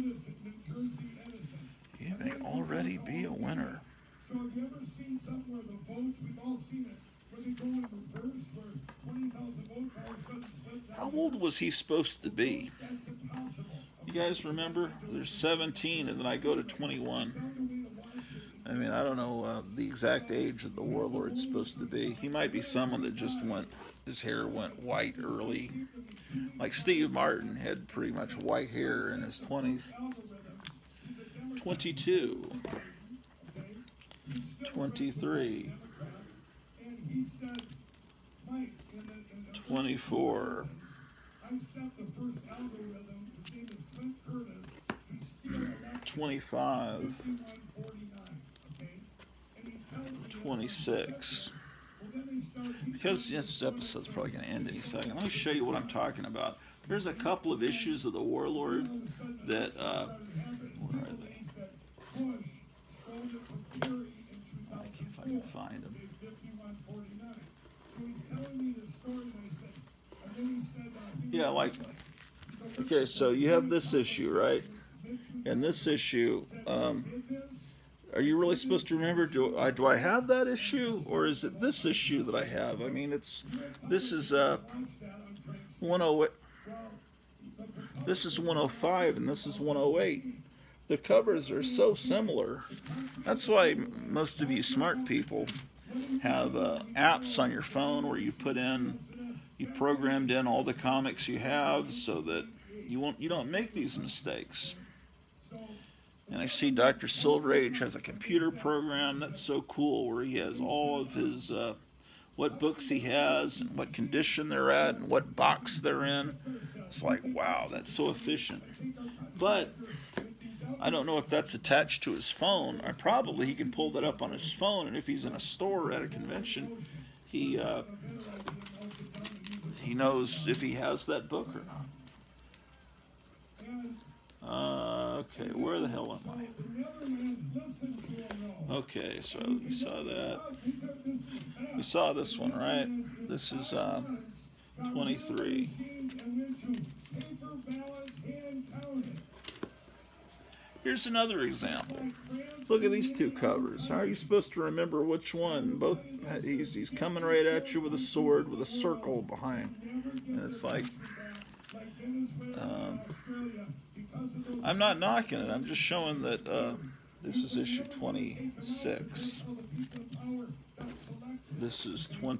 You may already be a winner. So have you ever seen something where the votes, we've all seen it, where they go in reverse, where 20,000 votes all of a sudden flip down? How old was he supposed to be? That's impossible. You guys remember? There's 17, and then I go to 21. I mean, I don't know the exact age that the Warlord's supposed to be. He might be someone that just his hair went white early. Like Steve Martin had pretty much white hair in his 20s. 22. 23. 24. 25. 26. Because this episode's probably going to end any second, let me show you what I'm talking about. There's a couple of issues of the Warlord that, where are they? If I can find them. Yeah, like, okay, so you have this issue, right? And this issue, are you really supposed to remember, do I have that issue, or is it this issue that I have? I mean, this is 108, this is 105, and this is 108. The covers are so similar. That's why most of you smart people have apps on your phone where you programmed in all the comics you have so that you don't make these mistakes. And I see Dr. Silver Age has a computer program that's so cool, where he has all of his what books he has and what condition they're at and what box they're in. It's like, wow, that's so efficient. But I don't know if that's attached to his phone. Probably he can pull that up on his phone, and if he's in a store or at a convention, he knows if he has that book or not. Okay, where the hell am I? Okay, so you saw that. You saw this one, right? This is 23. Here's another example. Look at these two covers. How are you supposed to remember which one? Both, he's coming right at you with a sword with a circle behind. And it's like, I'm not knocking it. I'm just showing that this is issue 26. This is 20.